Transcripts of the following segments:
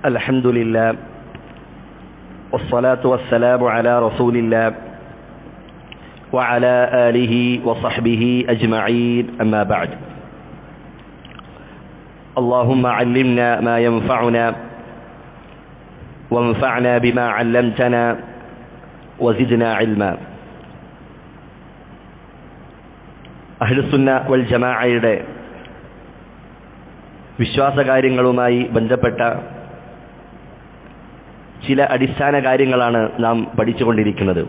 الحمد لله والصلاة والسلام على رسول الله وعلى آله وصحبه أجمعين أما بعد اللهم علمنا ما ينفعنا وانفعنا بما علمتنا وزدنا علما. അഹ്ലുസുന്ന വൽ ജമാഅയുടെ വിശ്വാസകാര്യങ്ങളുമായി ബന്ധപ്പെട്ട ചില അടിസ്ഥാന കാര്യങ്ങളാണ് നാം പഠിച്ചുകൊണ്ടിരിക്കുന്നത്.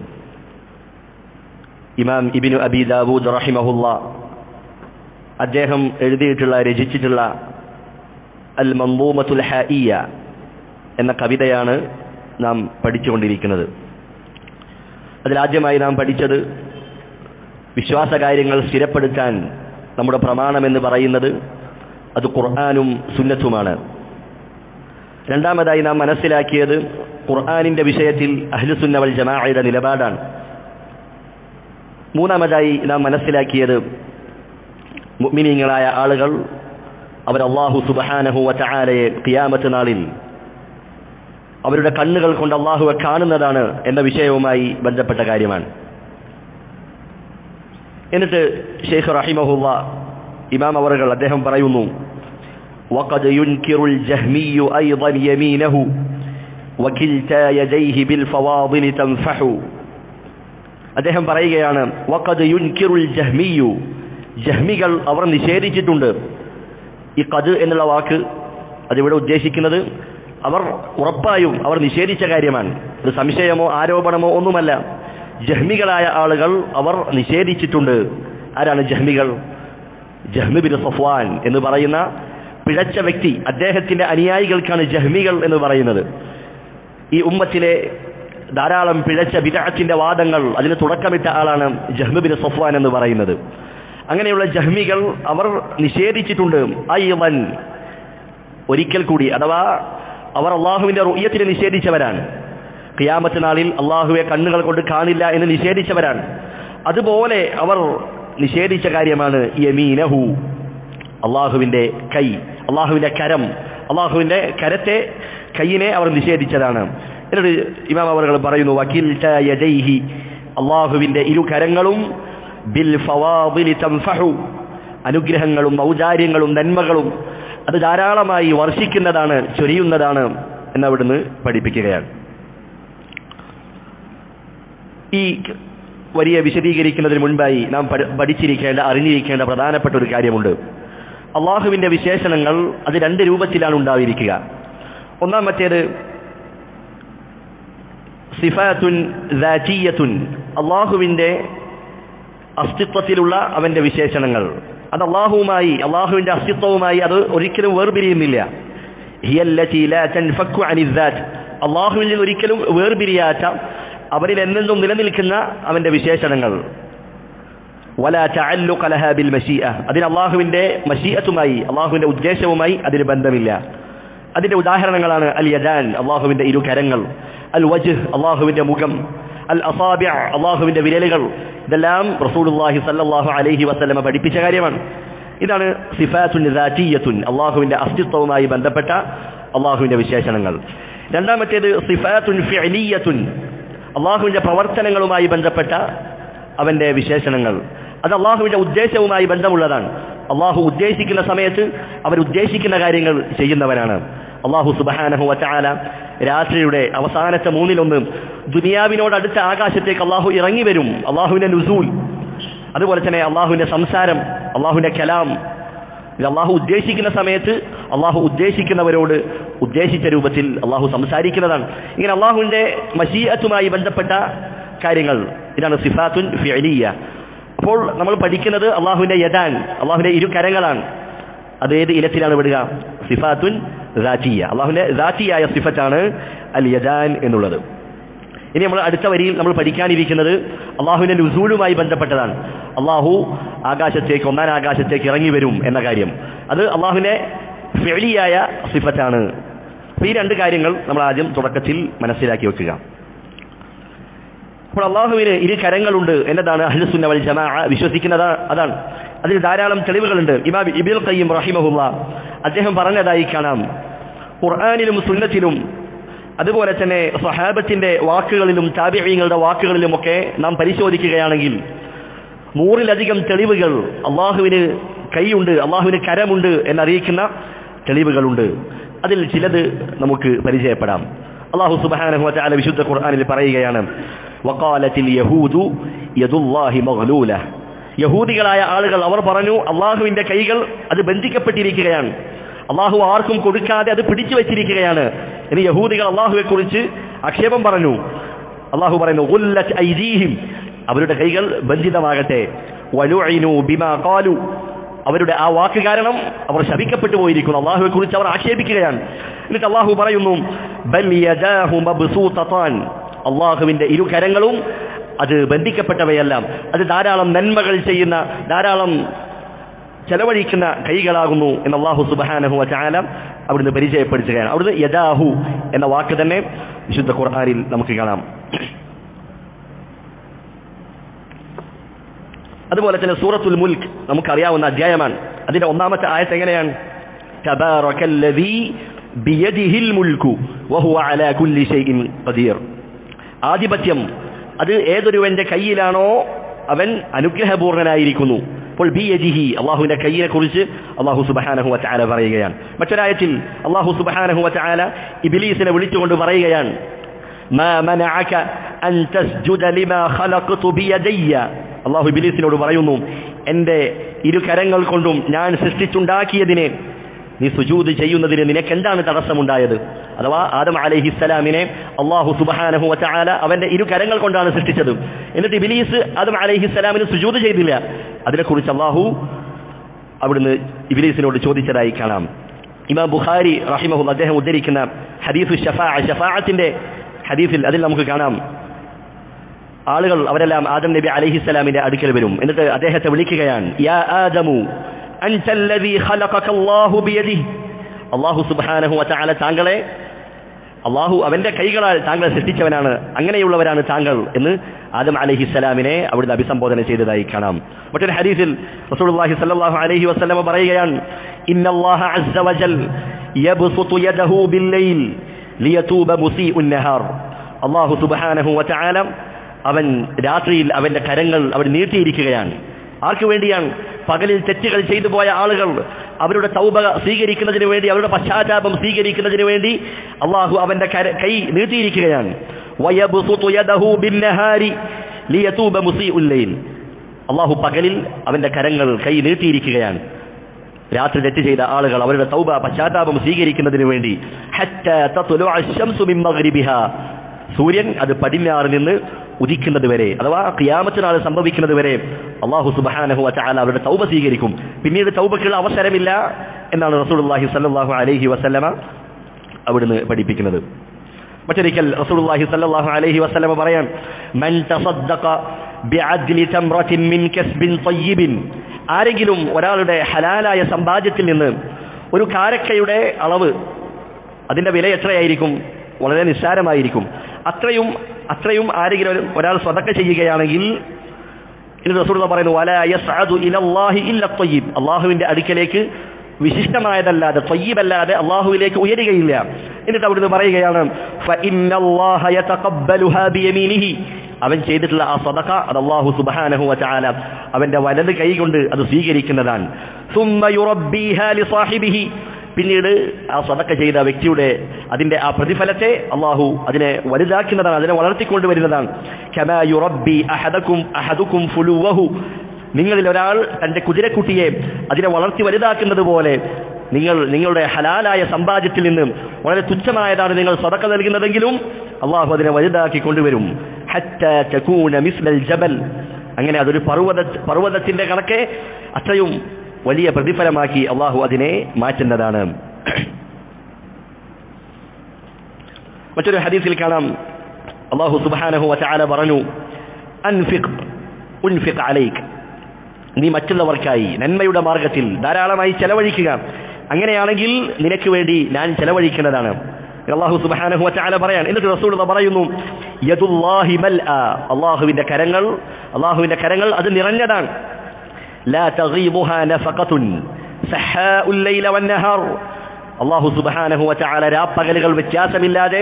ഇമാം ഇബ്നു അബി ദാവൂദ് റഹിമഹുല്ലാ അദ്ദേഹം രചിച്ചിട്ടുള്ള അൽ മൻദൂമത്തുൽ ഹായിയ എന്ന കവിതയാണ് നാം പഠിച്ചുകൊണ്ടിരിക്കുന്നത്. അതിലാദ്യമായി നാം പഠിച്ചത് വിശ്വാസകാര്യങ്ങൾ സ്ഥിരപ്പെടുത്താൻ നമ്മുടെ പ്രമാണമെന്ന് പറയുന്നത് അത് ഖുർആനും സുന്നത്തുമാണ്. രണ്ടാമതായി നാം മനസ്സിലാക്കിയത് ഖുർആനിന്റെ വിഷയത്തിൽ അഹ്ലുസുന്ന വൽ ജമാഅയുടെ നിലപാടാണ്. മൂന്നാമതായി നാം മനസ്സിലാക്കിയത് മുഅ്മിനീങ്ങളായ ആളുകൾ അവർ അല്ലാഹു സുബ്ഹാനഹു വ തആലയെ ഖിയാമത്ത് നാളിൽ അവരുടെ കണ്ണുകൾ കൊണ്ട് അല്ലാഹുവെ കാണുന്നതാണ് എന്ന വിഷയവുമായി ബന്ധപ്പെട്ട കാര്യമാണ്. എന്നിട്ട് ശൈഖ് റഹിമഹുല്ലാ ഇമാം അവറുകൾ അദ്ദേഹം പറയുന്നു, വഖദ് യുൻകിറുൽ ജഹ്മിയ്യു അയ്ദൻ യമീനഹു വകിൽതാ യദൈഹി ബിൽ ഫവാദിൽ തൻഫഹു. അദ്ദേഹം പറയുകയാണ്, വഖദ് യുൻകിറുൽ ജഹ്മിയ്യു, ജഹ്മികൾ അവർ നിഷേധിച്ചിട്ടുണ്ട്. ഈ ഖദ് എന്നുള്ള വാക്ക് അതിവിടെ ഉദ്ദേശിക്കുന്നത് അവർ ഉറപ്പായും അവർ നിഷേധിച്ച കാര്യമാണ്. ഒരു സംശയമോ ആരോപണമോ ഒന്നുമല്ല. ജഹ്മികളായ ആളുകൾ അവർ നിഷേധിച്ചിട്ടുണ്ട്. ആരാണ് ജഹ്മികൾ? ജഹ്മ് ബിൻ സഫ്വാൻ എന്ന് പറയുന്ന പിഴച്ച വ്യക്തി, അദ്ദേഹത്തിന്റെ അനുയായികൾക്കാണ് ജഹ്മികൾ എന്ന് പറയുന്നത്. ഈ ഉമ്മത്തിലെ ധാരാളം പിഴച്ച ബിദ്അത്തിന്റെ വാദങ്ങൾ അതിന് തുടക്കമിട്ട ആളാണ് ജഹ്മ് ബിൻ സഫ്വാൻ എന്ന് പറയുന്നത്. അങ്ങനെയുള്ള ജഹ്മികൾ അവർ നിഷേധിച്ചിട്ടുണ്ട്. അയ്വൻ, ഒരിക്കൽ കൂടി, അഥവാ അവർ അള്ളാഹുവിന്റെ റുഅ്യത്തിനെ നിഷേധിച്ചവരാണ്. ഖിയാമത്ത് നാളിൽ അള്ളാഹുവെ കണ്ണുകൾ കൊണ്ട് കാണില്ല എന്ന് നിഷേധിച്ചവരാണ്. അതുപോലെ അവർ നിഷേധിച്ച കാര്യമാണ് യമീനഹു, അള്ളാഹുവിന്റെ കൈ, അള്ളാഹുവിന്റെ കരം, അള്ളാഹുവിന്റെ കൈയിനെ അവർ നിഷേധിച്ചതാണ്. എന്നിട്ട് ഇമാം അവറുകൾ പറയുന്നു, വകിൽതാ യദൈഹി, അള്ളാഹുവിന്റെ ഇരു കരങ്ങളും ബിൽ ഫവാദിൽ തൻഫഹു, അനുഗ്രഹങ്ങളും ഔദാര്യങ്ങളും നന്മകളും അത് ധാരാളമായി വർഷിക്കുന്നതാണ്, ചൊരിയുന്നതാണ് എന്നവിടുന്ന് പഠിപ്പിക്കുകയാണ്. ഈ വലിയ വിശദീകരിക്കുന്നതിന് മുൻപായി നാം അറിഞ്ഞിരിക്കേണ്ട പ്രധാനപ്പെട്ട ഒരു കാര്യമുണ്ട്. അള്ളാഹുവിന്റെ വിശേഷണങ്ങൾ അത് രണ്ട് രൂപത്തിലാണ് ഉണ്ടായിരിക്കുക. ഒന്നാമത്തേത് സിഫാത്തുൻ ദാതിയ്യത്തുൻ, അള്ളാഹുവിന്റെ അസ്തിത്വത്തിലുള്ള അവന്റെ വിശേഷണങ്ങൾ, അത് അള്ളാഹുവിന്റെ അസ്തിത്വവുമായി അത് ഒരിക്കലും വേർപിരിയുന്നില്ല. ഹിയല്ലതി ലാ തൻഫക്കു അനിൽ ദാത്ത്, അള്ളാഹുവിൽ നിന്ന് ഒരിക്കലും വേർപിരിയാത്ത അവരിൽ എന്നെന്നും നിലനിൽക്കുന്ന അവന്റെ വിശേഷണങ്ങൾ. വലാ തഅല്ലുഖ ലഹാ ബിൽ മശീഅ, അതിന് അള്ളാഹുവിന്റെ മശീഅത്തുമായി, അള്ളാഹുവിന്റെ ഉദ്ദേശവുമായി അതിന് ബന്ധമില്ല. അതിന്റെ ഉദാഹരണങ്ങളാണ് അൽ യദാൻ, അള്ളാഹുവിന്റെ ഇരു കരങ്ങൾ, അൽ വജ്ഹ്, അള്ളാഹുവിന്റെ മുഖം, അൽ അസാബിഅ, അള്ളാഹുവിന്റെ വിരലുകൾ. ഇതെല്ലാം റസൂലുള്ളാഹി സ്വല്ലല്ലാഹു അലൈഹി വസല്ലമ പഠിപ്പിച്ച കാര്യമാണ്. ഇതാണ് സിഫാത്തുൻ ദാതിയ്യത്തുൻ, അള്ളാഹുവിന്റെ അസ്തിത്വവുമായി ബന്ധപ്പെട്ട അള്ളാഹുവിന്റെ വിശേഷണങ്ങൾ. രണ്ടാമത്തേത് സിഫാത്തുൻ ഫിഅലിയ്യത്തുൻ, അള്ളാഹുവിന്റെ പ്രവർത്തനങ്ങളുമായി ബന്ധപ്പെട്ട അവന്റെ വിശേഷണങ്ങൾ, അത് അള്ളാഹുവിന്റെ ഉദ്ദേശവുമായി ബന്ധമുള്ളതാണ്. അള്ളാഹു ഉദ്ദേശിക്കുന്ന സമയത്ത് അവരുദ്ദേശിക്കുന്ന കാര്യങ്ങൾ ചെയ്യുന്നവനാണ്. അള്ളാഹു സുബ്ഹാനഹു വ തആല രാത്രിയുടെ അവസാനത്തെ 1/3 ദുനിയാവിനോടടുത്ത ആകാശത്തേക്ക് അള്ളാഹു ഇറങ്ങി വരും. അള്ളാഹുവിന്റെ നുസൂൽ, അതുപോലെ തന്നെ അള്ളാഹുവിന്റെ സംസാരം, അള്ളാഹുവിന്റെ കലാം, ഇത് അള്ളാഹു ഉദ്ദേശിക്കുന്ന സമയത്ത് അള്ളാഹു ഉദ്ദേശിക്കുന്നവരോട് ഉദ്ദേശിച്ച രൂപത്തിൽ അള്ളാഹു സംസാരിക്കുന്നതാണ്. ഇങ്ങനെ അള്ളാഹുവിന്റെ മശീഅത്തുമായി ബന്ധപ്പെട്ട കാര്യങ്ങൾ, ഇതാണ് സിഫാത്തുൻ ഫിഅലിയ്യ. അപ്പോൾ നമ്മൾ പഠിക്കുന്നത് അള്ളാഹുവിന്റെ യദാൻ, അള്ളാഹുവിന്റെ ഇരു കരങ്ങളാണ്. അത് ഏത് ഇനത്തിലാണ് വിടുക? സിഫാത്തുൻ ദാതിയ്യ, അള്ളാഹുവിന്റെ ദാതിയായ സിഫത്താണ് അൽ യദാൻ എന്നുള്ളത്. ഇനി നമ്മൾ അടുത്ത വരിയിൽ നമ്മൾ പഠിക്കാനിരിക്കുന്നത് അള്ളാഹുവിന്റെ നുസൂലുമായി ബന്ധപ്പെട്ടതാണ്. അള്ളാഹു ഒന്നാം ആകാശത്തേക്ക് ഇറങ്ങി വരും എന്ന കാര്യം, അത് അള്ളാഹുവിന്റെ ഫിഅലിയായ സിഫത്താണ്. ഈ രണ്ട് കാര്യങ്ങൾ നമ്മൾ ആദ്യം തുടക്കത്തിൽ മനസ്സിലാക്കി വെക്കുക. അപ്പോൾ അള്ളാഹുവിന് ഇരു കരങ്ങളുണ്ട് എന്നതാണ് അഹ്ലുസുന്ന വൽ ജമാഅ വിശ്വസിക്കുന്നത്. അതാണ്, അതിൽ ധാരാളം തെളിവുകളുണ്ട്. ഇമാം ഇബ്നുൽ ഖയ്യിം റഹിമഹുല്ലാ അദ്ദേഹം പറഞ്ഞതായി കാണാം, ഖുർആനിലും സുന്നത്തിലും അതുപോലെ തന്നെ സ്വഹാബത്തിന്റെ വാക്കുകളിലും താബിഈങ്ങളുടെ വാക്കുകളിലുമൊക്കെ നാം പരിശോധിക്കുകയാണെങ്കിൽ 100-ലധികം തെളിവുകൾ അള്ളാഹുവിന് കൈയുണ്ട്, അള്ളാഹുവിന് കരമുണ്ട് എന്നറിയിക്കുന്ന തെളിവുകളുണ്ട്. അതിൽ ചിലത് നമുക്ക് പരിചയപ്പെടാം. അള്ളാഹു സുബ്ഹാനഹു വ തആല വിശുദ്ധ ഖുർആനിൽ പറയുകയാണ്, വഖാലത്തിൽ യഹൂദു യദുല്ലാഹി മഗ്ലൂല. യഹൂദികളായ ആളുകൾ അവർ പറഞ്ഞു, അള്ളാഹുവിന്റെ കൈകൾ അത് ബന്ധിക്കപ്പെട്ടിരിക്കുകയാണ്, അള്ളാഹു ആർക്കും കൊടുക്കാതെ അത് പിടിച്ചു വെച്ചിരിക്കുകയാണ്. ഇനി യഹൂദികൾ അള്ളാഹുവെ കുറിച്ച് ആക്ഷേപം പറഞ്ഞു. അള്ളാഹു പറയുന്നു, ഗുല്ലത് ഐദീഹിം, അവരുടെ കൈകൾ ബന്ധിതമാകട്ടെ. വലുഇനു ബിമാ ഖാലു, അവരുടെ ആ വാക്ക് കാരണം അവർ ശപിക്കപ്പെട്ടു പോയിരിക്കുന്നു, അള്ളാഹുവെ കുറിച്ച് അവർ ആക്ഷേപിക്കുകയാണ്. എന്നിട്ട് അള്ളാഹു പറയുന്നു, ബൽ യദാഹു മബ്സൂതതാൻ, അള്ളാഹുവിന്റെ ഇരു കരങ്ങളും അത് ബന്ധിക്കപ്പെട്ടവയല്ല, അത് ധാരാളം നന്മകൾ ചെയ്യുന്ന, ധാരാളം ചെലവഴിക്കുന്ന കൈകളാകുന്നു എന്ന് അല്ലാഹു സുബ്ഹാനഹു വ തആല അവിടുന്ന് പരിചയപ്പെടുത്തുകയാണ്. അവിടുന്ന് യദാഹു എന്ന വാക്ക് തന്നെ വിശുദ്ധ ഖുർആനിൽ നമുക്ക് കാണാം. അതുപോലെ തന്നെ സൂറത്തുൽ മുൽക്ക് നമുക്കറിയാവുന്ന അധ്യായമാണ്. അതിന്റെ 1-ാമത്തെ ആയത്ത് എങ്ങനെയാണ്? തബാറകല്ലദീ ബിയദിഹിൽ മുൽക്കു വഹുവ അലാ കുല്ലി ഷൈഇൻ ഖദീർ. ആധിപത്യം അത് ഏതൊരുവന്റെ കയ്യിലാണോ അവൻ അനുഗ്രഹപൂർണനായിരിക്കുന്നു. അപ്പോൾ ബിയദിഹി, അള്ളാഹുവിന്റെ കയ്യിനെ കുറിച്ച് അള്ളാഹു സുബ്ഹാനഹു വ തആല പറയുകയാണ്. മറ്റൊരായത്തിൽ അള്ളാഹു സുബ്ഹാനഹു വ തആല ഇബ്ലീസിനെ വിളിച്ചുകൊണ്ട് പറയുകയാണ്, മാ മനഅക അൻ തസ്ജുദ ലിമാ ഖലഖതു ബിയദയ്യ. അള്ളാഹു ഇബ്ലീസിനോട് പറയുന്നു, എൻ്റെ ഇരു കരങ്ങൾ കൊണ്ടും ഞാൻ സൃഷ്ടിച്ചുണ്ടാക്കിയതിനെ നീ സുജൂദ് ചെയ്യുന്നതിന് നിനക്ക് എന്താണ് തടസ്സമുണ്ടായത്? അഥവാ ആദം അലൈഹിസ്സലാമിനെ അള്ളാഹു സുബ്ഹാനഹു വ തആല അവന്റെ ഇരു കരങ്ങൾ കൊണ്ടാണ് സൃഷ്ടിച്ചത്. എന്നിട്ട് ഇബ്ലീസ് ആദം അലൈഹിസ്സലാമിന് സുജൂദ് ചെയ്തില്ല. അതിനെക്കുറിച്ച് അള്ളാഹു അവിടുന്ന് ഇബ്ലീസിനോട് ചോദിച്ചതായി കാണാം. ഇമാം ബുഖാരി റഹിമഹുല്ലാഹ് അദ്ദേഹം ഉദ്ധരിക്കുന്ന ഹദീസു ഷഫാഅത്തിന്റെ ഹദീസിൽ അതിൽ നമുക്ക് കാണാം, ആളുകൾ അവരെല്ലാം ആദം നബി അലൈഹിസ്സലാമിന്റെ അടുക്കൽ വരും. എന്നിട്ട് അദ്ദേഹത്തെ വിളിക്കുകയാണ്, യാ ആദമു അൻതല്ലദീ ഖലഖകല്ലാഹു ബിയദിഹി. അല്ലാഹു സുബ്ഹാനഹു വ തആല താങ്കളെ, അല്ലാഹു അവന്റെ കൈകളാൽ താങ്കളെ സൃഷ്ടിച്ചവനാണ്, അങ്ങനെയുള്ളവരാണ് താങ്കൾ എന്ന് ആദം അലൈഹിസ്സലാമിനെ അവിടുന്ന് അഭിസംബോധന ചെയ്തതായി കാണാം. മറ്റൊരു ഹദീസിൽ റസൂലുള്ളാഹി സ്വല്ലല്ലാഹു അലൈഹി വസല്ലം പറയുകയാണ്, ഇന്നല്ലാഹ അസ്സ വജൽ യബ്സുതു യദഹു ബില്ലൈൽ ലിയതൂബ മുസീഉൻ നഹാർ. അല്ലാഹു സുബ്ഹാനഹു വ തആല അവൻ രാത്രിയിൽ അവന്റെ കരങ്ങൾ അവൻ നീട്ടിയിരിക്കുകയാണ്. ആർക്കു വേണ്ടിയാണ്? പകലിൽ തെറ്റുകൾ ചെയ്തു പോയ ആളുകൾ അവരുടെ തൗബ സ്വീകരിക്കുന്നതിന് വേണ്ടി, അവരുടെ പശ്ചാത്താപം സ്വീകരിക്കുന്നതിന് വേണ്ടി അള്ളാഹു അവന്റെ കൈ നീട്ടിയിരിക്കുകയാണ്. വയബ്സുതു യദഹു ബിന്നഹാരി ലിയതൂബ മുസീഉൽ ലൈൽ. അള്ളാഹു പകലിൽ അവന്റെ കരങ്ങൾ കൈ നീട്ടിയിരിക്കുകയാണ് രാത്രി തെറ്റ് ചെയ്ത ആളുകൾ അവരുടെ തൗബ പശ്ചാത്താപം സ്വീകരിക്കുന്നതിന് വേണ്ടി. ഹത്താ തത്ലുഅ അശംസു മിൻ മഗ്രിബിഹാ, സൂര്യൻ അത് പടിഞ്ഞാറ് നിന്ന് ഉദിക്കുന്നത് വരെ, അഥവാ ഖിയാമത്ത് നാൾ സംഭവിക്കുന്നത് വരെ അല്ലാഹു സുബ്ഹാനഹു വ തആല അവരുടെ തൗബ സ്വീകരിക്കും. പിന്നീട് തൗബക്കുള്ള അവസരമില്ല എന്നാണ് റസൂലുള്ളാഹി സ്വല്ലല്ലാഹു അലൈഹി വസല്ലമ അവിടുന്ന് പഠിപ്പിക്കുന്നത്. മറ്റൊരിക്കൽ റസൂലുള്ളാഹി സ്വല്ലല്ലാഹു അലൈഹി വസല്ലമ പറയാൻ, മൻ തസദ്ദഖ ബിഅദ്ലി തംറത്തിൻ മിൻ കസ്ബിൻ തയ്യിബിൻ. ആരെങ്കിലും ഒരാളുടെ ഹലാലായ സമ്പാദ്യത്തിൽ നിന്ന് ഒരു കാരക്കയുടെ അളവ്, അതിന്റെ വില എത്രയായിരിക്കും? വളരെ നിസ്സാരമായിരിക്കും. അത്രയും ആരെങ്കിലും ഒരാൾ സ്വതക്ക ചെയ്യുകയാണെങ്കിൽ, ഇനി റസൂലുള്ളാഹി പറയുന്നു, വലാ യസ്അദു ഇലല്ലാഹി ഇല്ല ത്വയ്യിബ്. അല്ലാഹുവിന്റെ അടുക്കലേക്ക് വിശിഷ്ടമായതല്ലാതെ, ത്വയ്യിബല്ലാതെ അല്ലാഹുവിലേക്ക് ഉയരുകയില്ല. എന്നിട്ട് അവിടുന്ന് പറയുകയാണ്, ഫഇന്നല്ലാഹ യതഖബ്ബലുഹാ ബിയമീനിഹി. അവൻ ചെയ്തിട്ടുള്ള ആ സദഖ അത് അല്ലാഹു സുബ്ഹാനഹു വ തആല അവന്റെ വലത് കൈ കൊണ്ട് അത് സ്വീകരിക്കുന്നതാണ്. സുമ്മ യുറബ്ബീഹാ ലിസാഹിബിഹി. പിന്നീട് ആ സദഖ ചെയ്ത വ്യക്തിയുടെ അതിന്റെ ആ പ്രതിഫലത്തെ അള്ളാഹു അതിനെ വലുതാക്കുന്നതാണ്, അതിനെ വളർത്തിക്കൊണ്ടുവരുന്നതാണ്. കമാ യുറബ്ബി അഹദുക്കും ഫുലുവഹു. നിങ്ങളിൽ ഒരാൾ തന്റെ കുതിരക്കുട്ടിയെ അതിനെ വളർത്തി വലുതാക്കുന്നത് പോലെ നിങ്ങളുടെ ഹലാലായ സമ്പാദ്യത്തിൽ നിന്ന് വളരെ തുച്ഛമായതാണ് നിങ്ങൾ സദഖ നൽകുന്നതെങ്കിലും അള്ളാഹു അതിനെ വലുതാക്കി കൊണ്ടുവരും. ഹത്താ തകൂന മിസ്ലൽ ജബൽ. അങ്ങനെ അതൊരു പർവ്വതത്തിന്റെ കണക്കെ അത്രയും വലിയ പ്രതിഫലമാക്കി അള്ളാഹു അതിനെ മാറ്റുന്നതാണ്. മറ്റൊരു ഹദീസിൽ കാണാം, അള്ളാഹു സുബ്ഹാനഹു വ തആല പറഞ്ഞു, ഉൻഫിഖ് അലൈക്. നീ മറ്റുള്ളവർക്കായി നന്മയുടെ മാർഗത്തിൽ ധാരാളമായി ചെലവഴിക്കുക, അങ്ങനെയാണെങ്കിൽ നിനക്ക് വേണ്ടി ഞാൻ ചെലവഴിക്കുന്നതാണ്. അല്ലാഹു സുബ്ഹാനഹു വ തആല പറയാൻ. എന്നിട്ട് റസൂലുള്ളാഹി പറയുന്നു, യദുല്ലാഹി മൽആ. അല്ലാഹുവിന്റെ കരങ്ങൾ അത് നിറഞ്ഞതാണ്. ലാ തഗീബുഹാ നഫഖത്തുൻ സഹാഉൽ ലൈല വന്നഹാർ. അല്ലാഹു സുബ്ഹാനഹു വ തആല രാപ്പകലുകൾ വ്യത്യാസമില്ലാതെ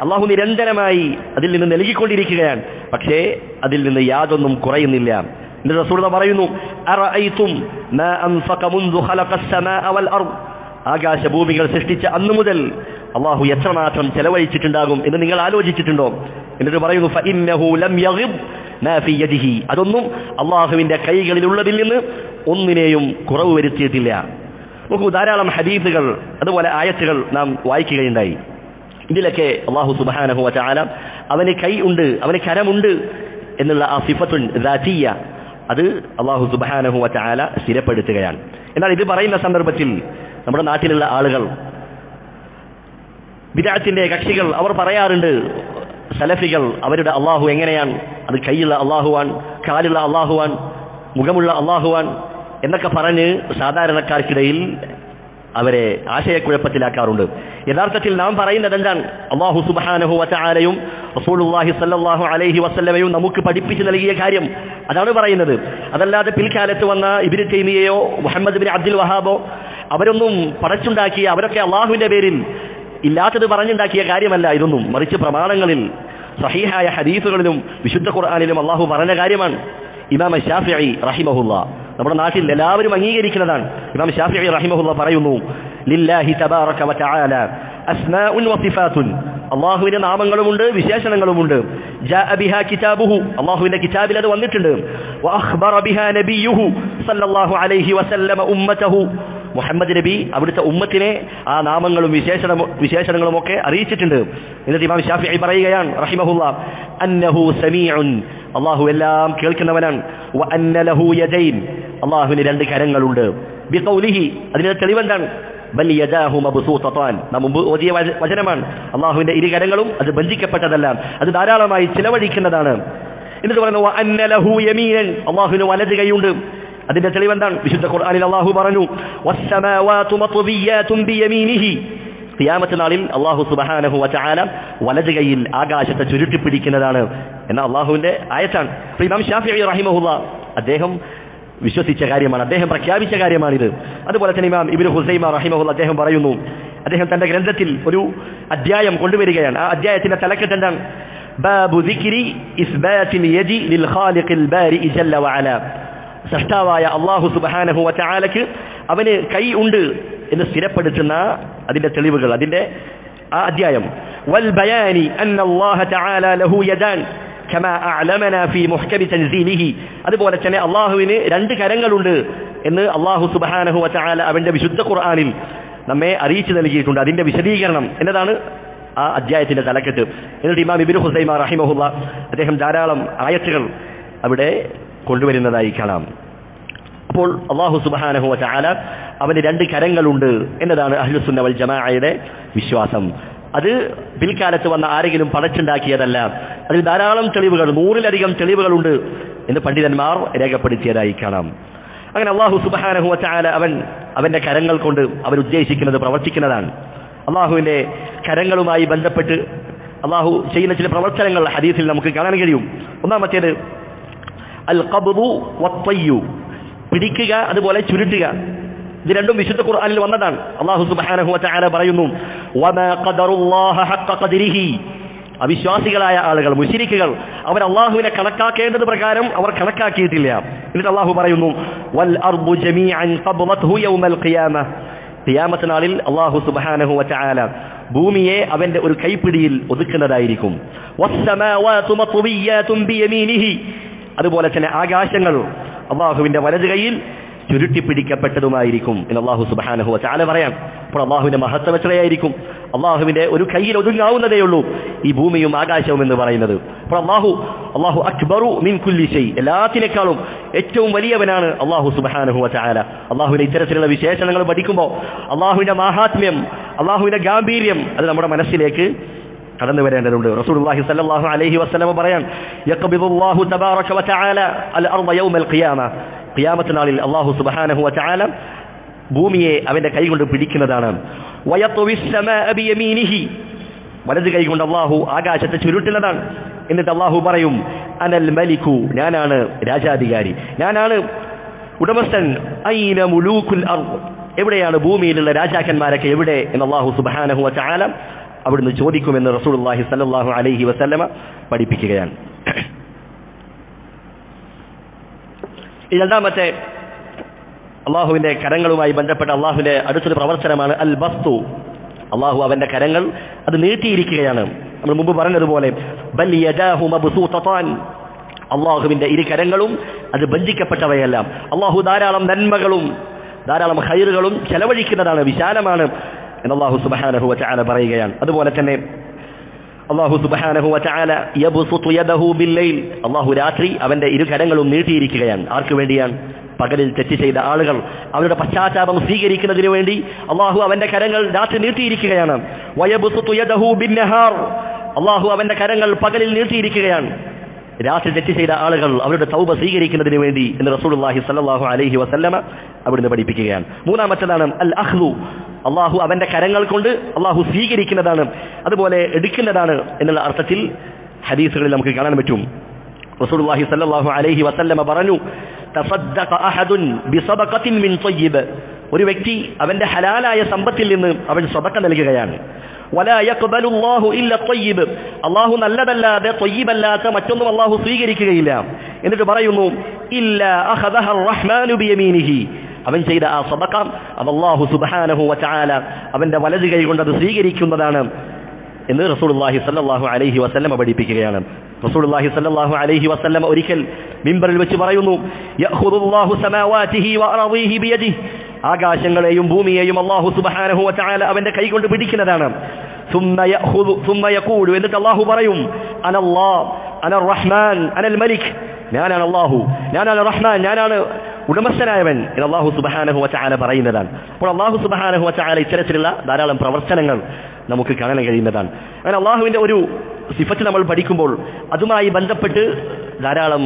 അല്ലാഹു നിരന്തരമായി അതിൽ നിന്ന് നൽകിക്കൊണ്ടിരിക്കുകയാണ്. പക്ഷേ അതിൽ നിന്ന് യാതൊന്നും കുറയുന്നില്ല. എന്നിട്ട് റസൂലുള്ളാഹി പറയുന്നു, അറഅയ്തും മാ അൻഫഖ മുൻദു ഖലഖസ് സമാഅ വൽ അർദ്, ആകാശഭൂമികൾ സൃഷ്ടിച്ച അന്നു മുതൽ അല്ലാഹു എത്രമാത്രം ചെലവഴിച്ചിട്ടുണ്ടാകും എന്ന് നിങ്ങൾ ആലോചിച്ചിട്ടുണ്ടോ? എന്നിട്ട് പറയുന്നു, ഫഇന്നഹു ലം യഗിബ് മാ ഫീ യദിഹി, അതൊന്നും അല്ലാഹുവിന്റെ കൈകളിലുള്ളതിൽ നിന്ന് ഒന്നിനെയും കുറവ് വരുത്തിയിട്ടില്ല. നമുക്ക് ധാരാളം ഹദീസുകൾ അതുപോലെ ആയത്തുകൾ നാം വായിക്കുകയുണ്ടായി. ഇതിലൊക്കെ അല്ലാഹു സുബ്ഹാനഹു വ തആല അവന് കൈ ഉണ്ട്, അവന് കരമുണ്ട് എന്നുള്ള ആ സിഫത്തുൻ ദാതിയ്യ അത് അല്ലാഹു സുബ്ഹാനഹു വ തആല സ്ഥിരപ്പെടുത്തുകയാണ്. എന്നാൽ ഇത് പറയുന്ന സന്ദർഭത്തിൽ നമ്മുടെ നാട്ടിലുള്ള ആളുകൾ, ബിദ്അത്തിന്റെ കക്ഷികൾ, അവർ പറയാറുണ്ട്, സലഫികൾ അവരുടെ അല്ലാഹു എങ്ങനെയാണ്? അത് കൈയുള്ള അല്ലാഹുവാൻ, കാലുള്ള അല്ലാഹുവാൻ, മുഖമുള്ള അല്ലാഹുവാൻ എന്നൊക്കെ പറഞ്ഞ് സാധാരണക്കാർക്കിടയിൽ അവരെ ആശയക്കുഴപ്പത്തിലാക്കാറുണ്ട്. യഥാർത്ഥത്തിൽ നാം പറയുന്നത് എന്താണ്? അല്ലാഹു സുബ്ഹാനഹു വ തആലയും റസൂലുള്ളാഹി സ്വല്ലല്ലാഹു അലൈഹി വസല്ലമയും നമുക്ക് പഠിപ്പിച്ചു നൽകിയ കാര്യം അതാണ് പറയുന്നത്. അതല്ലാതെ പിൽക്കാലത്ത് വന്ന ഇബ്നു തൈമിയയോ മുഹമ്മദ് ബിൻ അബ്ദുൽ വഹാബോ അവരൊന്നും പടച്ചുണ്ടാക്കിയ, അവരൊക്കെ അല്ലാഹുവിന്റെ പേരിൽ ഇല്ലാത്തത് പറഞ്ഞുണ്ടാക്കിയ കാര്യമല്ല ഇതൊന്നും. മറിച്ച് പ്രമാണങ്ങളിൽ സഹീഹായ ഹദീസുകളിലും വിശുദ്ധ ഖുർആനിലും അല്ലാഹു പറഞ്ഞ കാര്യമാണ്. ഇമാം ശാഫിഈ റഹിമഹുല്ലാ, നമ്മുടെ നാട്ടിൽ എല്ലാവരും അംഗീകരിക്കുന്നതാണ്. ഇമാം ശാഫിഈ റഹിമഹുല്ലാ പറയുന്നു, ലില്ലാഹി തബാറക വ തആല അസ്മാഉൻ വ സിഫാത്തുൻ, അല്ലാഹുവിന്റെ നാമങ്ങളുമുണ്ട് വിശേഷണങ്ങളുമുണ്ട്. ജാഅ ബിഹാ കിതാബുഹു, അല്ലാഹുവിന്റെ കിതാബിൽ അത് വന്നിട്ടുണ്ട്. വ അഖ്ബറ ബിഹാ നബിയുഹു സല്ലല്ലാഹു അലൈഹി വസല്ലമ ഉമ്മതഹു, മുഹമ്മദ് നബി അവിടുത്തെ ഉമ്മത്തിനെ ആ നാമങ്ങളും വിശേഷണങ്ങളും ഒക്കെ അറിയിച്ചിട്ടുണ്ട്. എന്നിട്ട് ഇമാം ശാഫിഈ പറയുകയാണ് റഹിമഹുല്ലാ, അന്നഹു സമീഉൻ, അല്ലാഹു എല്ലാം കേൾക്കുന്നവനാണ്. വ അന്ന ലഹു യദൈൻ, അല്ലാഹുവിന് രണ്ട് കരങ്ങളുണ്ട്. ബിഖൗലിഹി, അതിന്റെ തെളിവെന്താണ്? ബൽ യദാഹു മബ്സൂതതാൻ, നാം മുമ്പ് ഓതിയ വചനമാണ്. അല്ലാഹുവിന്റെ ഇരു കരങ്ങളും അത് ബന്ധിക്കപ്പെട്ടതല്ല, അത് ധാരാളമായി ചിലവഴിക്കുന്നതാണ്. എന്നിട്ട് പറയുന്നു, വ അന്ന ലഹു യമീനൻ, അല്ലാഹുവിന് വലത് കൈയുണ്ട്. അതിന്റെ തെളിവെന്താണ്? വിശുദ്ധ ഖുർആനിൽ അല്ലാഹു പറഞ്ഞു, വസ്സമാവാതു മത്വിയാതുൻ ബിയമീനിഹി, ഖിയാമത്ത് നാളിൽ അല്ലാഹു സുബ്ഹാനഹു വ തആല വലത് കൈയിൽ ആകാശത്തെ ചുരുട്ടിപ്പിടിക്കുന്നതാണ് എന്ന അല്ലാഹുവിന്റെ ആയത്താണ്. അപ്പോൾ ഇമാം ശാഫിഈ റഹിമഹുല്ലാ അദ്ദേഹം വിശ്വസിച്ച കാര്യമാണ്, അദ്ദേഹം പ്രഖ്യാപിച്ച കാര്യമാണിത്. അതുപോലെ തന്നെ ഇമാം ഇബ്നു ഹുസൈമ റഹിമഹുല്ലാ അദ്ദേഹം പറയുന്നു, അദ്ദേഹം തന്റെ ഗ്രന്ഥത്തിൽ ഒരു അധ്യായം കൊണ്ടുവരികയാണ്. ആ അധ്യായത്തിന്റെ തലക്കെട്ട് എന്താണ്? ബാബു ദിക്രി ഇസ്ബാത്തിൽ യദി ലിൽ ഖാലിഖിൽ ബാരി ജല്ല വ അല, സൃഷ്ടാവായ അല്ലാഹു സുബ്ഹാനഹു വ തആലക്ക് അവന് കൈ ഉണ്ട് എന്ന് സ്ഥിരപ്പെടുത്തുന്ന അതിന്റെ തെളിവുകൾ, അതിന്റെ ആ അധ്യായം. വൽ ബയാനി അന്ന അല്ലാഹ തആല ലഹു യദാൻ കമാ അഅലമനാ ഫീ മുഹ്കമി തൻസീലിഹി, അതുപോലെ തന്നെ അല്ലാഹുവിന് രണ്ട് കരങ്ങളുണ്ട് എന്ന് അല്ലാഹു സുബ്ഹാനഹു വ തആല അവന്റെ വിശുദ്ധ ഖുർആനിൽ നമ്മെ അറിയിച്ചു നൽകിയിട്ടുണ്ട്. അതിന്റെ വിശദീകരണം എന്നതാണ് ആ അധ്യായത്തിന്റെ തലക്കെട്ട്. എന്നിട്ട് ഇമാം ഇബ്നു ഹുസൈമ റഹിമഹുല്ലാ അദ്ദേഹം ധാരാളം ആയത്തുകൾ അവിടെ കൊണ്ടുവരുന്നതായി കാണാം. അപ്പോൾ അല്ലാഹു സുബ്ഹാനഹു വ തആല അവന് രണ്ട് കരങ്ങളുണ്ട് എന്നതാണ് അഹ്ലുസുന്ന വൽ ജമാഅയുടെ വിശ്വാസം. അത് പിൽക്കാലത്ത് വന്ന ആരെങ്കിലും പടച്ചുണ്ടാക്കിയതല്ല. അതിൽ ധാരാളം തെളിവുകൾ, 100-ലധികം തെളിവുകളുണ്ട് എന്ന് പണ്ഡിതന്മാർ രേഖപ്പെടുത്തിയതായി കാണാം. അങ്ങനെ അല്ലാഹു സുബ്ഹാനഹു വ തആല അവന്റെ കരങ്ങൾ കൊണ്ട് അവൻ ഉദ്ദേശിക്കുന്നത് പ്രവർത്തിക്കുന്നതാണ്. അല്ലാഹുവിന്റെ കരങ്ങളുമായി ബന്ധപ്പെട്ട് അല്ലാഹു ചെയ്യുന്ന ചില പ്രവർത്തനങ്ങൾ ഹദീസിൽ നമുക്ക് കാണാൻ കഴിയും. ഒന്നാമത്തേത് അൽ ഖബ്ദു വത്തയ്യു, പിടിക്കുക അതുപോലെ ചുരുട്ടുക. ഇത് രണ്ടും വിശുദ്ധ ഖുർആനിൽ വന്നതാണ്. അല്ലാഹു സുബ്ഹാനഹു വ തആല പറയുന്നു, വമാ ഖദറുല്ലാഹ ഹഖ്ക ഖദ്രിഹി, അവിശ്വാസികളായ ആളുകൾ, മുശ്രിക്കുകൾ, അവർ അല്ലാഹുവിനെ കണക്കാക്കേണ്ടത് പ്രകാരം അവർ കണക്കാക്കിയിട്ടില്ല. എന്നിട്ട് അല്ലാഹു പറയുന്നു, വൽ അർദു ജമീഅൻ ഖബ്ലത്ഹു യൗമൽ ഖിയാമ, ഖിയാമത്ത് നാളിൽ അല്ലാഹു സുബ്ഹാനഹു വ തആല ഭൂമിയെ അവന്റെ ഒരു കൈപ്പിടിയിൽ ഒതുക്കുന്നതായിരിക്കും. വസ്സമാവാതു മത്വിയാതുൻ ബിയമീനിഹി, അതുപോലെ തന്നെ ആകാശങ്ങൾ അല്ലാഹുവിന്റെ വലത് കൈയിൽ ചുരുട്ടിപ്പിടിക്കപ്പെട്ടതുമായിരിക്കും എന്ന് അല്ലാഹു സുബ്ഹാനഹു വ തആല പറയാം. അപ്പോൾ അല്ലാഹുവിന്റെ മഹത്വം എത്രയായിരിക്കും? അല്ലാഹുവിന്റെ ഒരു കൈയിൽ ഒതുങ്ങാവുന്നതേ ഉള്ളൂ ഈ ഭൂമിയും ആകാശവും എന്ന് പറയുന്നത്. അപ്പോൾ അല്ലാഹു അക്ബറു മിൻ കുല്ലി ഷൈ, എല്ലാത്തിനേക്കാളും ഏറ്റവും വലിയവനാണ് അല്ലാഹു സുബ്ഹാനഹു വ തആല. അല്ലാഹുവിന്റെ ഇത്തരത്തിലുള്ള വിശേഷണങ്ങൾ പഠിക്കുമ്പോൾ അല്ലാഹുവിന്റെ മഹാത്മ്യം, അല്ലാഹുവിന്റെ ഗാംഭീര്യം അത് നമ്മുടെ മനസ്സിലേക്ക് കടന്നു വരേണ്ടതുണ്ട്. റസൂലുള്ളാഹി സ്വല്ലല്ലാഹു അലൈഹി വസല്ലം പറയാൻ, യഖ്ബിദുല്ലാഹു തബാറക വ തആല അൽ അർദ യൗമൽ ഖിയാമ, ഖിയാമത്ത് നാളിൽ അല്ലാഹു സുബ്ഹാനഹു വ തആല ഭൂമിയെ അവന്റെ കൈകൊണ്ട് പിടിക്കുന്നതാണ്. വയത്വിസ് സമാഅ ബിയമീനിഹി, വലത് കൈകൊണ്ട് അല്ലാഹു ആകാശത്തെ ചുരുട്ടുന്നതാണ്. എന്നിട്ട് അല്ലാഹു പറയും, അനൽ മലികു, ഞാനാണ് രാജാധികാരി, ഞാനാണ് ഉടമസ്ഥൻ. ഐന മുലൂകുൽ അർദ്, എവിടെയാണ് ഭൂമിയിലുള്ള രാജാക്കന്മാരൊക്കെ എവിടെ എന്ന് അല്ലാഹു സുബ്ഹാനഹു വ തആല അവിടുന്ന് ചോദിക്കുമെന്ന് റസൂലുള്ളാഹി സ്വല്ലല്ലാഹു അലൈഹി വസല്ലമ പഠിപ്പിക്കുകയാണ്. രണ്ടാമത്തെ അള്ളാഹുവിന്റെ കരങ്ങളുമായി ബന്ധപ്പെട്ട അള്ളാഹുവിന്റെ അടുത്തൊരു പ്രവർത്തനമാണ് അൽ ബസ്തു. അള്ളാഹു അവന്റെ കരങ്ങൾ അത് നീട്ടിയിരിക്കുകയാണ്. നമ്മൾ മുമ്പ് പറഞ്ഞതുപോലെ ബൽ യദാഹു മബ്സൂതതാൻ, അള്ളാഹുവിന്റെ ഇരു കരങ്ങളും അത് ബന്ധിക്കപ്പെട്ടവയല്ല. അള്ളാഹു ധാരാളം നന്മകളും ധാരാളം ഖൈറുകളും ചെലവഴിക്കുന്നതാണ്, വിശാലമാണ് എന്ന് അള്ളാഹു സുബ്ഹാനഹു വ തആല പറയുകയാണ്. അതുപോലെ തന്നെ അള്ളാഹു സുബ്ഹാനഹു വ തആല യബ്സുതു യദഹു ബില്ലൈൽ, അള്ളാഹു രാത്രി അവന്റെ ഇരു കരങ്ങളും നീട്ടിയിരിക്കുകയാണ്. ആർക്ക് വേണ്ടിയാണ്? പകലിൽ തെറ്റ് ചെയ്ത ആളുകൾ അവരുടെ പശ്ചാത്താപം സ്വീകരിക്കുന്നതിന് വേണ്ടി അള്ളാഹു അവന്റെ കരങ്ങൾ രാത്രി നീട്ടിയിരിക്കുകയാണ്. വയബ്സുതു യദഹു ബിന്നഹാർ, അള്ളാഹു അവന്റെ കരങ്ങൾ പകലിൽ നീട്ടിയിരിക്കുകയാണ് രാത്രി തെറ്റ് ചെയ്ത ആളുകൾ അവരുടെ തൗബ സ്വീകരിക്കുന്നതിന് വേണ്ടി എന്ന് റസൂലുള്ളാഹി സ്വല്ലല്ലാഹു അലൈഹി വസല്ലമ അവിടുന്ന് പഠിപ്പിക്കുകയാണ്. മൂന്നാമത്തേതാണ് അൽ അഖ്ദു, അള്ളാഹു അവന്റെ കരങ്ങൾ കൊണ്ട് അള്ളാഹു സ്വീകരിക്കുന്നതാണ്, അതുപോലെ എടുക്കുന്നതാണ് എന്നുള്ള അർത്ഥത്തിൽ ഹദീസുകളിൽ നമുക്ക് കാണാൻ പറ്റും. റസൂലുള്ളാഹി സ്വല്ലല്ലാഹു അലൈഹി വസല്ലമ പറഞ്ഞു, തസദ്ദഖ അഹദുൻ ബിസദഖത്തിൻ മിൻ തയ്യിബ്, ഒരു വ്യക്തി അവന്റെ ഹലാലായ സമ്പത്തിൽ നിന്ന് അവൻ സദഖ നൽകുകയാണ്. വലാ യഖ്ബലുല്ലാഹു ഇല്ല തയ്യിബ്, അല്ലാഹു നല്ലതല്ലാതെ തയ്യിബല്ലാത്ത മറ്റൊന്നും അല്ലാഹു സ്വീകരിക്കുകയില്ല. എന്നിട്ട് പറയുന്നു ഇല്ലാ അഖദഹ അർറഹ്മാനു ബിയമീനിഹി, അവൻ ചെയ്ത ആ സദഖ അല്ലാഹു സുബ്ഹാനഹു വ തആല അവന്റെ വലതു കൈ കൊണ്ട് അത് സ്വീകരിക്കുന്നതാണ് എന്ന് റസൂലുള്ളാഹി സ്വല്ലല്ലാഹു അലൈഹി വസല്ലം പഠിപ്പിക്കുകയാണ്. റസൂലുള്ളാഹി സ്വല്ലല്ലാഹു അലൈഹി വസല്ലം ഒരിക്കൽ മിമ്പറിൽ വെച്ച് പറയുന്നു, യഖുദുല്ലാഹു സമാവാതിഹി വ അർദിഹി ബിയദിഹി, ആകാശങ്ങളെയും ഭൂമിയെയും അല്ലാഹു സുബ്ഹാനഹു വ തആല അവന്റെ കൈ കൊണ്ട് പിടിക്കുന്നതാണ്. സുമ്മ യഖൂലു, എന്നിട്ട് അല്ലാഹു പറയും, അനല്ലാഹ് അനർ റഹ്മാൻ അനൽ മലിക്, ഞാനാണ് അല്ലാഹു, ഞാനാണ് റഹ്മാൻ, ഞാനാണ് ഉടമസ്ഥനായവൻ എന്ന് അല്ലാഹു സുബ്ഹാനഹു വ തആല പറയുന്നതാണ്. അപ്പോൾ അല്ലാഹു സുബ്ഹാനഹു വ തആല ഇത്തരത്തിലുള്ള ധാരാളം പ്രവർത്തനങ്ങൾ നമുക്ക് കാണാൻ കഴിയുന്നതാണ്. അങ്ങനെ അള്ളാഹുവിന്റെ ഒരു സിഫത്ത് നമ്മൾ പഠിക്കുമ്പോൾ അതുമായി ബന്ധപ്പെട്ട് ധാരാളം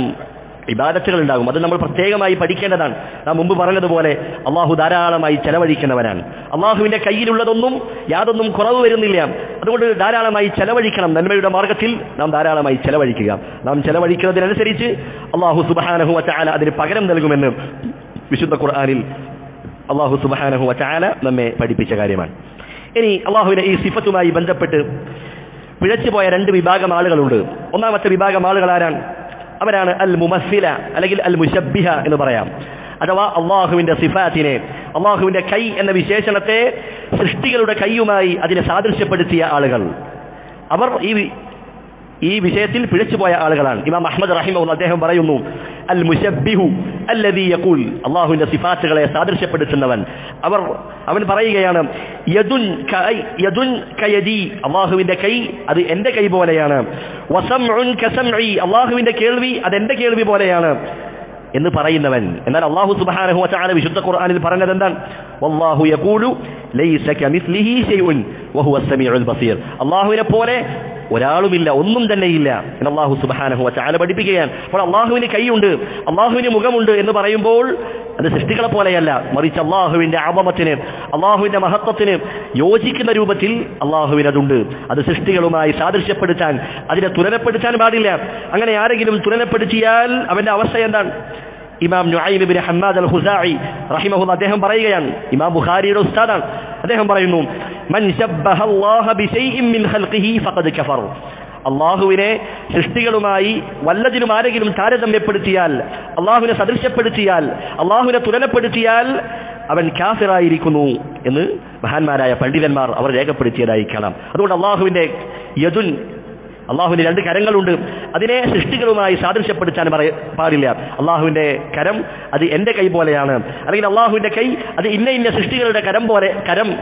ഇബാദത്തുകൾ ഉണ്ടാകും. അത് നമ്മൾ പ്രത്യേകമായി പഠിക്കേണ്ടതാണ്. നാം മുമ്പ് പറഞ്ഞതുപോലെ അള്ളാഹു ധാരാളമായി ചെലവഴിക്കുന്നവനാണ്. അള്ളാഹുവിന്റെ കയ്യിലുള്ളതൊന്നും യാതൊന്നും കുറവ് വരുന്നില്ല. അതുകൊണ്ട് ധാരാളമായി ചെലവഴിക്കണം. നന്മയുടെ മാർഗത്തിൽ നാം ധാരാളമായി ചെലവഴിക്കുക. നാം ചെലവഴിക്കുന്നതിനനുസരിച്ച് അള്ളാഹു സുബ്ഹാനഹു വ തആല അതിന് പകരം നൽകുമെന്ന് വിശുദ്ധ ഖുർആനിൽ അള്ളാഹു സുബ്ഹാനഹു വ തആല നമ്മെ പഠിപ്പിച്ച കാര്യമാണ്. ഇനി അള്ളാഹുവിന്റെ ഈ സിഫത്തുമായി ബന്ധപ്പെട്ട് പിഴച്ചുപോയ രണ്ട് വിഭാഗം ആളുകളുണ്ട്. ഒന്നാമത്തെ വിഭാഗം ആളുകൾ ആരാണ്? അവരാണ് അൽ മുമസ്സില അല്ലെങ്കിൽ അൽ മുശബ്ബിഹ എന്ന് പറയാം. അഥവാ അള്ളാഹുവിന്റെ സിഫാത്തിനെ, അള്ളാഹുവിന്റെ കൈ എന്ന വിശേഷണത്തെ സൃഷ്ടികളുടെ കൈയുമായി അതിനെ സാദൃശ്യപ്പെടുത്തിയ ആളുകൾ. അവർ ഈ വിഷയത്തിൽ പിഴച്ചുപോയ ആളുകളാണ്. ഇമാം അഹ്മദ് റഹിമഹുല്ലാഹ് അദ്ദേഹം പറയുന്നു, അൽ മുശബ്ബിഹു അല്ലദീ യഖൂൽ, അള്ളാഹുവിന്റെ സിഫാത്തുകളെ സാദൃശ്യപ്പെടുത്തുന്നവൻ. അവൻ പറയുകയാണ്, യദുൻ കയദി, അള്ളാഹുവിന്റെ കൈ അത് എന്റെ കൈ പോലെയാണ്. വസംഉൻ കസംഇ, അള്ളാഹുവിന്റെ കേൾവി അത് എന്റെ കേൾവി പോലെയാണ് എന്ന് പറയുന്നവൻ. എന്നാൽ അല്ലാഹു സുബ്ഹാനഹു വ തആല വിശുദ്ധ ഖുർആനിൽ പറഞ്ഞത് എന്താണ്? വല്ലാഹു യഖൂലു ലൈസ കമിസ്ലിഹി ശൈഉൻ വഹുവ അസ്സമീഉൽ ബസീർ, അല്ലാഹുവിനെ പോലെ ഒരാളുമില്ല, ഒന്നും തന്നെയില്ല എന്ന് അല്ലാഹു സുബ്ഹാനഹു വ തആല പഠിപ്പിക്കുകയാണ്. അപ്പോൾ അല്ലാഹുവിന് കൈയുണ്ട്, അല്ലാഹുവിന് മുഖമുണ്ട് എന്ന് പറയുമ്പോൾ അത് സൃഷ്ടികളെ പോലെയല്ല, മറിച്ച് അല്ലാഹുവിന്റെ അളമത്തിന്, അല്ലാഹുവിന്റെ മഹത്വത്തിന് യോജിക്കുന്ന രൂപത്തിൽ അല്ലാഹുവിനതുണ്ട്. അത് സൃഷ്ടികളുമായി സാദൃശ്യപ്പെടുത്താൻ, അതിനെ തുലനപ്പെടുത്താൻ പാടില്ല. അങ്ങനെ ആരെങ്കിലും തുലനപ്പെടുത്തിയാൽ അവന്റെ അവസ്ഥ എന്താണ്? ഇമാം നുഐം ഇബ്നു ഹമ്മാദ് അൽ ഖുസാഇ റഹിമഹുല്ലാഹ് അദ്ദേഹം പറയുകയാണ്, ഇമാം ബുഖാരിയുടെ ഉസ്താദാണ്, അദ്ദേഹം പറയുന്നു, മൻ ശബ്ബഹ അല്ലാഹ ബിശൈഇൻ മിൻ ഖൽഖിഹി ഫഖദ് കഫർ, അള്ളാഹുവിനെ സൃഷ്ടികളുമായി വല്ലതിലും ആരെങ്കിലും താരതമ്യപ്പെടുത്തിയാൽ, അള്ളാഹുവിനെ സദൃശ്യപ്പെടുത്തിയാൽ, അള്ളാഹുവിനെ തുലനപ്പെടുത്തിയാൽ അവൻ കാഫിറായിരിക്കുന്നു എന്ന് മഹാന്മാരായ പണ്ഡിതന്മാർ അവർ രേഖപ്പെടുത്തിയതായി കാണാം. അതുകൊണ്ട് അള്ളാഹുവിന്റെ യദുൻ, അള്ളാഹുവിന് രണ്ട് കരങ്ങളുണ്ട്, അതിനെ സൃഷ്ടികളുമായി സാദൃശ്യപ്പെടുത്താൻ പാടില്ല. അള്ളാഹുവിന്റെ കരം അത് എന്റെ കൈ പോലെയാണ്, അല്ലെങ്കിൽ അള്ളാഹുവിന്റെ കൈ അത് ഇന്ന സൃഷ്ടികളുടെ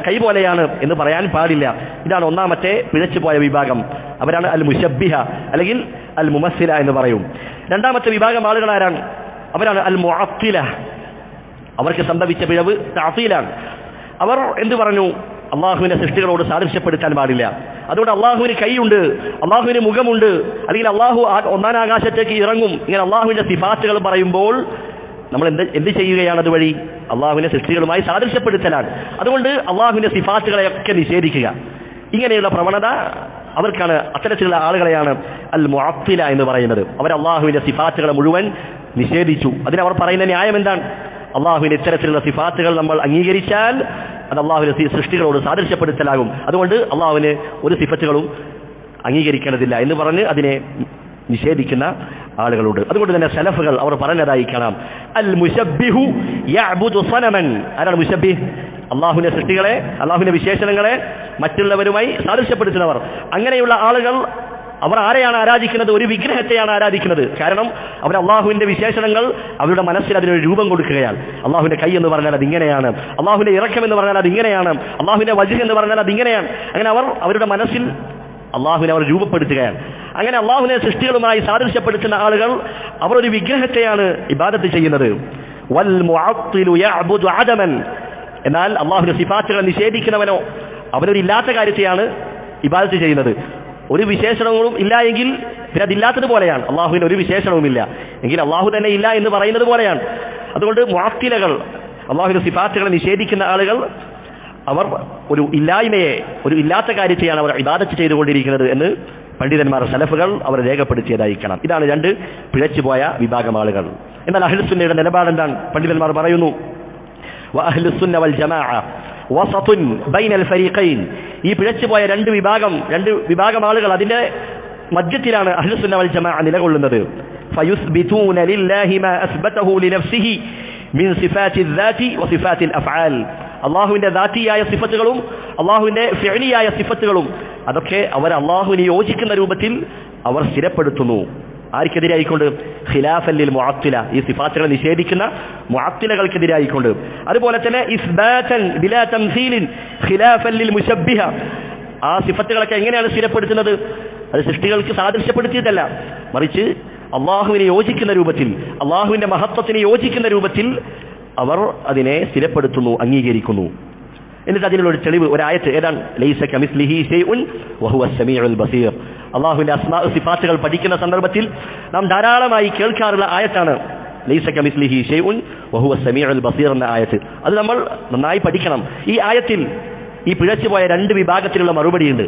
കൈ പോലെയാണ് എന്ന് പറയാൻ പാടില്ല. ഇതാണ് ഒന്നാമത്തെ പിഴച്ചുപോയ വിഭാഗം. അവരാണ് അൽ മുശബ്ബിഹ അല്ലെങ്കിൽ അൽ മുമസ്സില എന്ന് പറയും. രണ്ടാമത്തെ വിഭാഗം ആളുകൾ ആരാണ്? അവരാണ് അൽ മുഅത്തില. അവർക്ക് സംഭവിച്ച പിഴവ് തഅതീലാണ്. അവർ എന്ത് പറഞ്ഞു? അള്ളാഹുവിന്റെ സൃഷ്ടികളോട് സാദൃശ്യപ്പെടുത്താൻ പാടില്ല. അതുകൊണ്ട് അള്ളാഹുവിന് കൈയുണ്ട്, അള്ളാഹുവിന് മുഖമുണ്ട്, അല്ലെങ്കിൽ അള്ളാഹു ഒന്നാം ആകാശത്തേക്ക് ഇറങ്ങും, ഇങ്ങനെ അള്ളാഹുവിന്റെ സിഫാത്തുകൾ പറയുമ്പോൾ നമ്മൾ എന്ത് ചെയ്യുകയാണ്? അതുവഴി അള്ളാഹുവിന്റെ സൃഷ്ടികളുമായി സാദൃശ്യപ്പെടുത്തലാണ്. അതുകൊണ്ട് അള്ളാഹുവിന്റെ സിഫാത്തുകളെയൊക്കെ നിഷേധിക്കുക. ഇങ്ങനെയുള്ള പ്രവണത അവർക്കാണ്. അത്തരത്തിലുള്ള ആളുകളെയാണ് അൽ മുഅത്തില എന്ന് പറയുന്നത്. അവർ അള്ളാഹുവിന്റെ സിഫാത്തുകളെ മുഴുവൻ നിഷേധിച്ചു. അതിനവർ പറയുന്ന ന്യായം എന്താണ്? അള്ളാഹുവിന്റെ ഇത്തരത്തിലുള്ള സിഫാത്തുകൾ നമ്മൾ അംഗീകരിച്ചാൽ അത് അള്ളാഹുവിന്റെ സൃഷ്ടികളോട് സാദൃശ്യപ്പെടുത്തലാകും. അതുകൊണ്ട് അള്ളാഹുവിന് ഒരു സിഫത്തുകളും അംഗീകരിക്കേണ്ടതില്ല എന്ന് പറഞ്ഞ് അതിനെ നിഷേധിക്കുന്ന ആളുകളുണ്ട്. അതുകൊണ്ട് തന്നെ സലഫുകൾ അവർ പറഞ്ഞതായി കാണാം, അൽ മുശബ്ബിഹു യഅ്ബുദു സനമൻ. ആരാണ് മുശബ്ബിഹ്? അള്ളാഹുവിന്റെ സൃഷ്ടികളെ, അള്ളാഹുവിന്റെ വിശേഷണങ്ങളെ മറ്റുള്ളവരുമായി സാദൃശ്യപ്പെടുത്തുന്നവർ. അങ്ങനെയുള്ള ആളുകൾ അവർ ആരെയാണ് ആരാധിക്കുന്നത്? ഒരു വിഗ്രഹത്തെയാണ് ആരാധിക്കുന്നത്. കാരണം അവർ അള്ളാഹുവിന്റെ വിശേഷണങ്ങൾ അവരുടെ മനസ്സിൽ അതിനൊരു രൂപം കൊടുക്കുകയാണ്. അള്ളാഹുവിന്റെ കൈ എന്ന് പറഞ്ഞാൽ അതിങ്ങനെയാണ്, അള്ളാഹുവിന്റെ ഇറക്കം എന്ന് പറഞ്ഞാൽ അതിങ്ങനെയാണ്, അള്ളാഹുവിന്റെ വജ്ഹ് എന്ന് പറഞ്ഞാൽ അതിങ്ങനെയാണ്. അങ്ങനെ അവർ അവരുടെ മനസ്സിൽ അള്ളാഹുവിനെ അവർ രൂപപ്പെടുത്തുകയാണ്. അങ്ങനെ അള്ളാഹുവിനെ സൃഷ്ടികളുമായി സാദൃശ്യപ്പെടുത്തുന്ന ആളുകൾ അവർ ഒരു വിഗ്രഹത്തെയാണ് ഇബാദത്ത് ചെയ്യുന്നത്. വൽ മുഅത്തിലു യഅ്ബുദു അദമൻ. എന്നാൽ അള്ളാഹുവിന്റെ സിഫാത്തുകൾ നിഷേധിക്കുന്നവനോ അവനൊരു ഇല്ലാത്ത കാര്യത്തെയാണ് ഇബാദത്ത് ചെയ്യുന്നത്. ഒരു വിശേഷണങ്ങളും ഇല്ല എങ്കിൽ പിന്നെ അതില്ലാത്തതുപോലെയാണ്. അള്ളാഹുവിന് ഒരു വിശേഷണവുമില്ല എങ്കിൽ അള്ളാഹു തന്നെ ഇല്ല എന്ന് പറയുന്നത് പോലെയാണ്. അതുകൊണ്ട് മുഅത്തിലകൾ, അള്ളാഹുവിന്റെ സിഫാത്തുകളെ നിഷേധിക്കുന്ന ആളുകൾ, അവർ ഒരു ഇല്ലായ്മയെ, ഒരു ഇല്ലാത്ത കാര്യത്തെയാണ് അവർ ഇബാദത്ത് ചെയ്തുകൊണ്ടിരിക്കുന്നത് എന്ന് പണ്ഡിതന്മാർ സലഫുകൾ അവർ രേഖപ്പെടുത്തിയതായി കാണാം. ഇതാണ് രണ്ട് പിഴച്ചുപോയ വിഭാഗം ആളുകൾ. എന്നാൽ അഹ്ലുസുന്നയുടെ നിലപാടെന്താണ്? പണ്ഡിതന്മാർ പറയുന്നു, വഅഹ്ലുസുന്ന വൽ ജമാഅ വസതുൻ ബൈനൽ ഫരീഖൈൻ. ഈ പിഴച്ചുപോയ രണ്ട് വിഭാഗം ആളുകൾ, അതിന്റെ മധ്യത്തിലാണ് അഹ്ലുസുന്ന വൽ ജമാഅ നിലകൊള്ളുന്നത്. ഫയുസ്ബിതൂന ലില്ലാഹി മാ അസ്ബതഹു ലിനഫ്സിഹി മിൻ സിഫാത്തി ദാതി വസിഫാത്തി അഫ്ആൽ. അള്ളാഹുവിന്റെ ദാത്തിയായ സിഫത്തുകളും അള്ളാഹുവിന്റെ ഫിഅലിയായ സിഫത്തുകളും അതൊക്കെ അവർ അള്ളാഹുവിനെ യോജിക്കുന്ന രൂപത്തിൽ അവർ സ്ഥിരപ്പെടുത്തുന്നു. ആർക്കെതിരായിക്കൊണ്ട്? ഖിലാഫൻ ലിൽ മുഅത്തില, ഈ സിഫാത്തുകളെ നിഷേധിക്കുന്ന മുഅത്തിലകൾക്കെതിരായിക്കൊണ്ട്. അതുപോലെ തന്നെ ഇസ്ബാതൻ ബിലാ തംസീലിൻ ഖിലാഫൻ ലിൽ മുശബ്ബിഹ. ആ സിഫത്തുകളൊക്കെ എങ്ങനെയാണ് സ്ഥിരപ്പെടുത്തുന്നത്? അത് സൃഷ്ടികൾക്ക് സാദൃശ്യപ്പെടുത്തിയതല്ല, മറിച്ച് അള്ളാഹുവിനെ യോജിക്കുന്ന രൂപത്തിൽ, അള്ളാഹുവിന്റെ മഹത്വത്തിന് യോജിക്കുന്ന രൂപത്തിൽ അവർ അതിനെ സ്ഥിരപ്പെടുത്തുന്നു, അംഗീകരിക്കുന്നു. എന്നിട്ട് അതിനുള്ള തെളിവ് ഒരായത്ത് ഏതാണ്? ലൈസ കമിസ്ലിഹി ശൈഉൻ വഹുവസ് സമീഉൽ ബസീർ. അള്ളാഹുവിന്റെ അസ്മാ സിഫാത്തുകൾ പഠിക്കുന്ന സന്ദർഭത്തിൽ നാം ധാരാളമായി കേൾക്കാറുള്ള ആയത്താണ് ലൈസ കമിസ്ലിഹി ശൈഉൻ വഹുവസ് സമീഉൽ ബസീർ എന്ന ആയത്ത്. അത് നമ്മൾ നന്നായി പഠിക്കണം. ഈ ആയത്തിൽ ഈ പിഴച്ചുപോയ രണ്ട് വിഭാഗത്തിലുള്ള മറുപടിയുണ്ട്.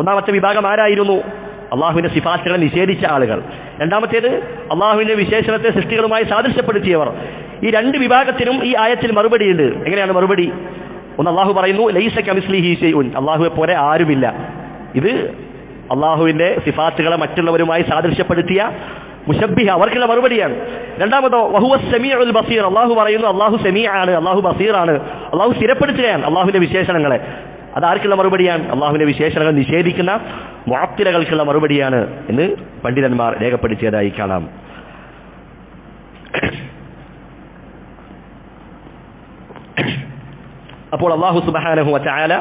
ഒന്നാമത്തെ വിഭാഗം ആരായിരുന്നു? അള്ളാഹുവിന്റെ സിഫാത്തുകളെ നിഷേധിച്ച ആളുകൾ. രണ്ടാമത്തേത് അള്ളാഹുവിന്റെ വിശേഷണത്തെ സൃഷ്ടികളുമായി സാദൃശ്യപ്പെടുത്തിയവർ. ഈ രണ്ട് വിഭാഗത്തിനും ഈ ആയത്തിൽ മറുപടിയുണ്ട്. എങ്ങനെയാണ് മറുപടി? ഒന്ന്, അള്ളാഹു പറയുന്നു ലൈസ കമിസ്ലിഹി ശൈഉൻ, അള്ളാഹുവെ പോലെ ആരുമില്ല. ഇത് അള്ളാഹുവിന്റെ സിഫാത്തുകളെ മറ്റുള്ളവരുമായി സാദൃശ്യപ്പെടുത്തിയ മുശബ്ബിഹ അവർക്കുള്ള മറുപടിയാണ്. രണ്ടാമതോ വഹുവസ് സമീഉൽ ബസീർ, അള്ളാഹു പറയുന്നു അള്ളാഹു സമീആണ്, അള്ളാഹു ബസീറാണ്, അള്ളാഹു സ്ഥിരപ്പെടുത്തുകയാണ് അള്ളാഹുവിന്റെ വിശേഷണങ്ങളെ. അതാർക്കുള്ള മറുപടിയാണ്? അള്ളാഹുവിന്റെ വിശേഷണങ്ങൾ നിഷേധിക്കുന്ന മുഅത്തിലകൾക്കുള്ള മറുപടിയാണ് എന്ന് പണ്ഡിതന്മാർ രേഖപ്പെടുത്തിയതായി കാണാം. അപ്പോൾ അല്ലാഹു സുബ്ഹാനഹു വതആല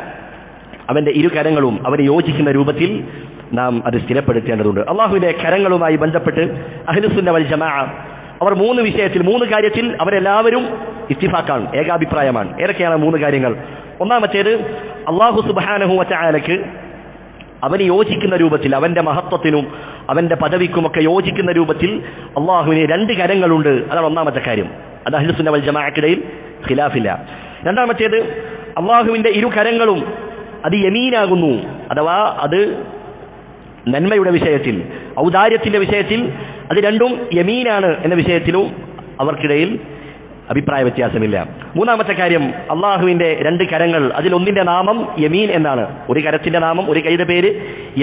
അവന്റെ ഇരു കരങ്ങളും അവന് യോജിക്കുന്ന രൂപത്തിൽ നാം അത് സ്ഥിരപ്പെടുത്തേണ്ടതുണ്ട്. അള്ളാഹുവിന്റെ കരങ്ങളുമായി ബന്ധപ്പെട്ട് അഹ്ലുസുന്ന വൽ ജമാഅ അവർ മൂന്ന് കാര്യത്തിൽ അവരെല്ലാവരും ഇത്തിഫാഖാണ്, ഏകാഭിപ്രായമാണ്. ഏതൊക്കെയാണ് മൂന്ന് കാര്യങ്ങൾ? ഒന്നാമത്തേത്, അല്ലാഹു സുബ്ഹാനഹു വതആലക്ക് അവന് യോജിക്കുന്ന രൂപത്തിൽ, അവന്റെ മഹത്വത്തിനും അവന്റെ പദവിക്കുമൊക്കെ യോജിക്കുന്ന രൂപത്തിൽ അള്ളാഹുവിന് രണ്ട് കരങ്ങളുണ്ട്. അതാണ് ഒന്നാമത്തെ കാര്യം. അത് അഹ്ലുസുന്ന വൽ ജമാഅക്കിടയിൽ ഖിലാഫില്ല. രണ്ടാമത്തേത്, അള്ളാഹുവിന്റെ ഇരു കരങ്ങളും അത് യമീനാകുന്നു, അഥവാ അത് നന്മയുടെ വിഷയത്തിൽ, ഔദാര്യത്തിന്റെ വിഷയത്തിൽ അത് രണ്ടും യമീനാണ് എന്ന വിഷയത്തിലും അവർക്കിടയിൽ അഭിപ്രായ വ്യത്യാസമില്ല. മൂന്നാമത്തെ കാര്യം, അള്ളാഹുവിന്റെ രണ്ട് കരങ്ങൾ, അതിലൊന്നിന്റെ നാമം യമീൻ എന്നാണ്, ഒരു കരത്തിന്റെ നാമം, ഒരു കൈയുടെ പേര്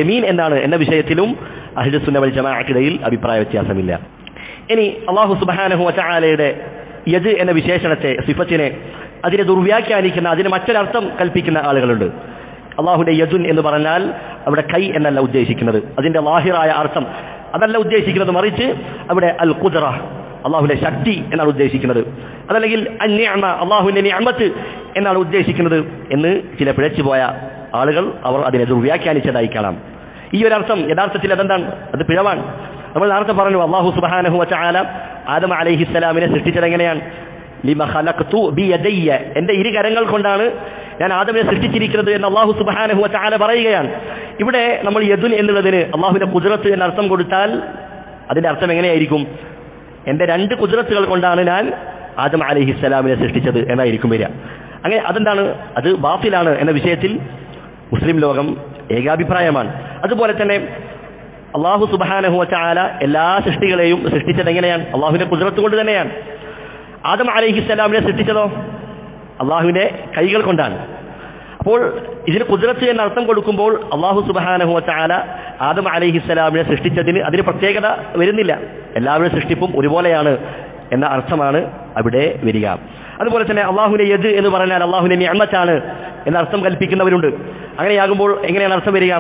യമീൻ എന്നാണ് എന്ന വിഷയത്തിലും അഹ്ലുസുന്ന വൽ ജമാഅക്കിടയിൽ അഭിപ്രായ വ്യത്യാസമില്ല. ഇനി അല്ലാഹു സുബ്ഹാനഹു വതആലയുടെ യദ് എന്ന വിശേഷണത്തെ, സിഫത്തിനെ, അതിനെ ദുർവ്യാഖ്യാനിക്കുന്ന, അതിന് മറ്റൊരർത്ഥം കൽപ്പിക്കുന്ന ആളുകളുണ്ട്. അള്ളാഹുവിന്റെ യദുൻ എന്ന് പറഞ്ഞാൽ അവിടെ കൈ എന്നല്ല ഉദ്ദേശിക്കുന്നത്, അതിന്റെ ലാഹിറായ അർത്ഥം അതല്ല ഉദ്ദേശിക്കുന്നത്, മറിച്ച് അവിടെ അൽ ഖുദ്റ, അള്ളാഹുവിന്റെ ശക്തി എന്നാണ് ഉദ്ദേശിക്കുന്നത്. അതല്ലെങ്കിൽ അൻ-നിഅമ, അള്ളാഹുവിന്റെ നിഅമത്ത് എന്നാണ് ഉദ്ദേശിക്കുന്നത് എന്ന് ചില പിഴച്ചുപോയ ആളുകൾ അവർ അതിനെ ദുർവ്യാഖ്യാനിച്ചതായി കാണാം. ഈ ഒരു അർത്ഥം യഥാർത്ഥത്തിൽ അതെന്താണ്? അത് പിഴവാണ്. നമ്മൾ നേരത്തെ പറഞ്ഞു, അല്ലാഹു സുബ്ഹാനഹു വതആല ആദം അലൈഹിസ്സലാമിനെ സൃഷ്ടിച്ചത് എങ്ങനെയാണ്? ലിമ ഖലഖ്തു ബിയദയ്യ, എന്റെ ഇരു കരങ്ങൾ കൊണ്ടാണ് ഞാൻ ആദമിനെ സൃഷ്ടിച്ചിരിക്കുന്നത് എന്ന് അല്ലാഹു സുബ്ഹാനഹു വതആല പറയുകയാണ്. ഇവിടെ നമ്മൾ യദുൻ എന്നുള്ളതിന് അല്ലാഹുവിന്റെ ഖുദ്റത്ത് എന്ന അർത്ഥം കൊടുത്താൽ അതിന്റെ അർത്ഥം എങ്ങനെയായിരിക്കും? എന്റെ രണ്ട് ഖുദ്റത്തുകൾ കൊണ്ടാണ് ഞാൻ ആദം അലൈഹിസ്സലാമിനെ സൃഷ്ടിച്ചത് എന്നായിരിക്കും വരിക. അങ്ങനെ അതെന്താണ്? അത് ബാത്തിലാണ് എന്ന വിഷയത്തിൽ മുസ്ലിം ലോകം ഏകാഭിപ്രായമാണ്. അതുപോലെ തന്നെ അല്ലാഹു സുബ്ഹാനഹു വതആല എല്ലാ സൃഷ്ടികളെയും സൃഷ്ടിച്ചത് എങ്ങനെയാണ്? അല്ലാഹുവിന്റെ ഖുദ്റത്ത് കൊണ്ട് തന്നെയാണ്. ആദം അലൈഹിസ്സലാമിനെ സൃഷ്ടിച്ചതോ അള്ളാഹുവിന്റെ കൈകൾ കൊണ്ടാണ്. അപ്പോൾ ഇതിന് ഖുദ്റത്ത് എന്ന അർത്ഥം കൊടുക്കുമ്പോൾ അള്ളാഹു സുബ്ഹാനഹു വ തആല ആദം അലൈഹിസ്സലാമിനെ സൃഷ്ടിച്ചതിന് അതിന് പ്രത്യേകത വരുന്നില്ല. എല്ലാവരുടെ സൃഷ്ടിപ്പും ഒരുപോലെയാണ് എന്ന അർത്ഥമാണ് അവിടെ വരിക. അതുപോലെ തന്നെ അള്ളാഹുവിന്റെ യദ് എന്ന് പറഞ്ഞാൽ അള്ളാഹുവിന്റെ നിഅമത്താണ് എന്ന അർത്ഥം കൽപ്പിക്കുന്നവരുണ്ട്. അങ്ങനെയാകുമ്പോൾ എങ്ങനെയാണ് അർത്ഥം വരിക?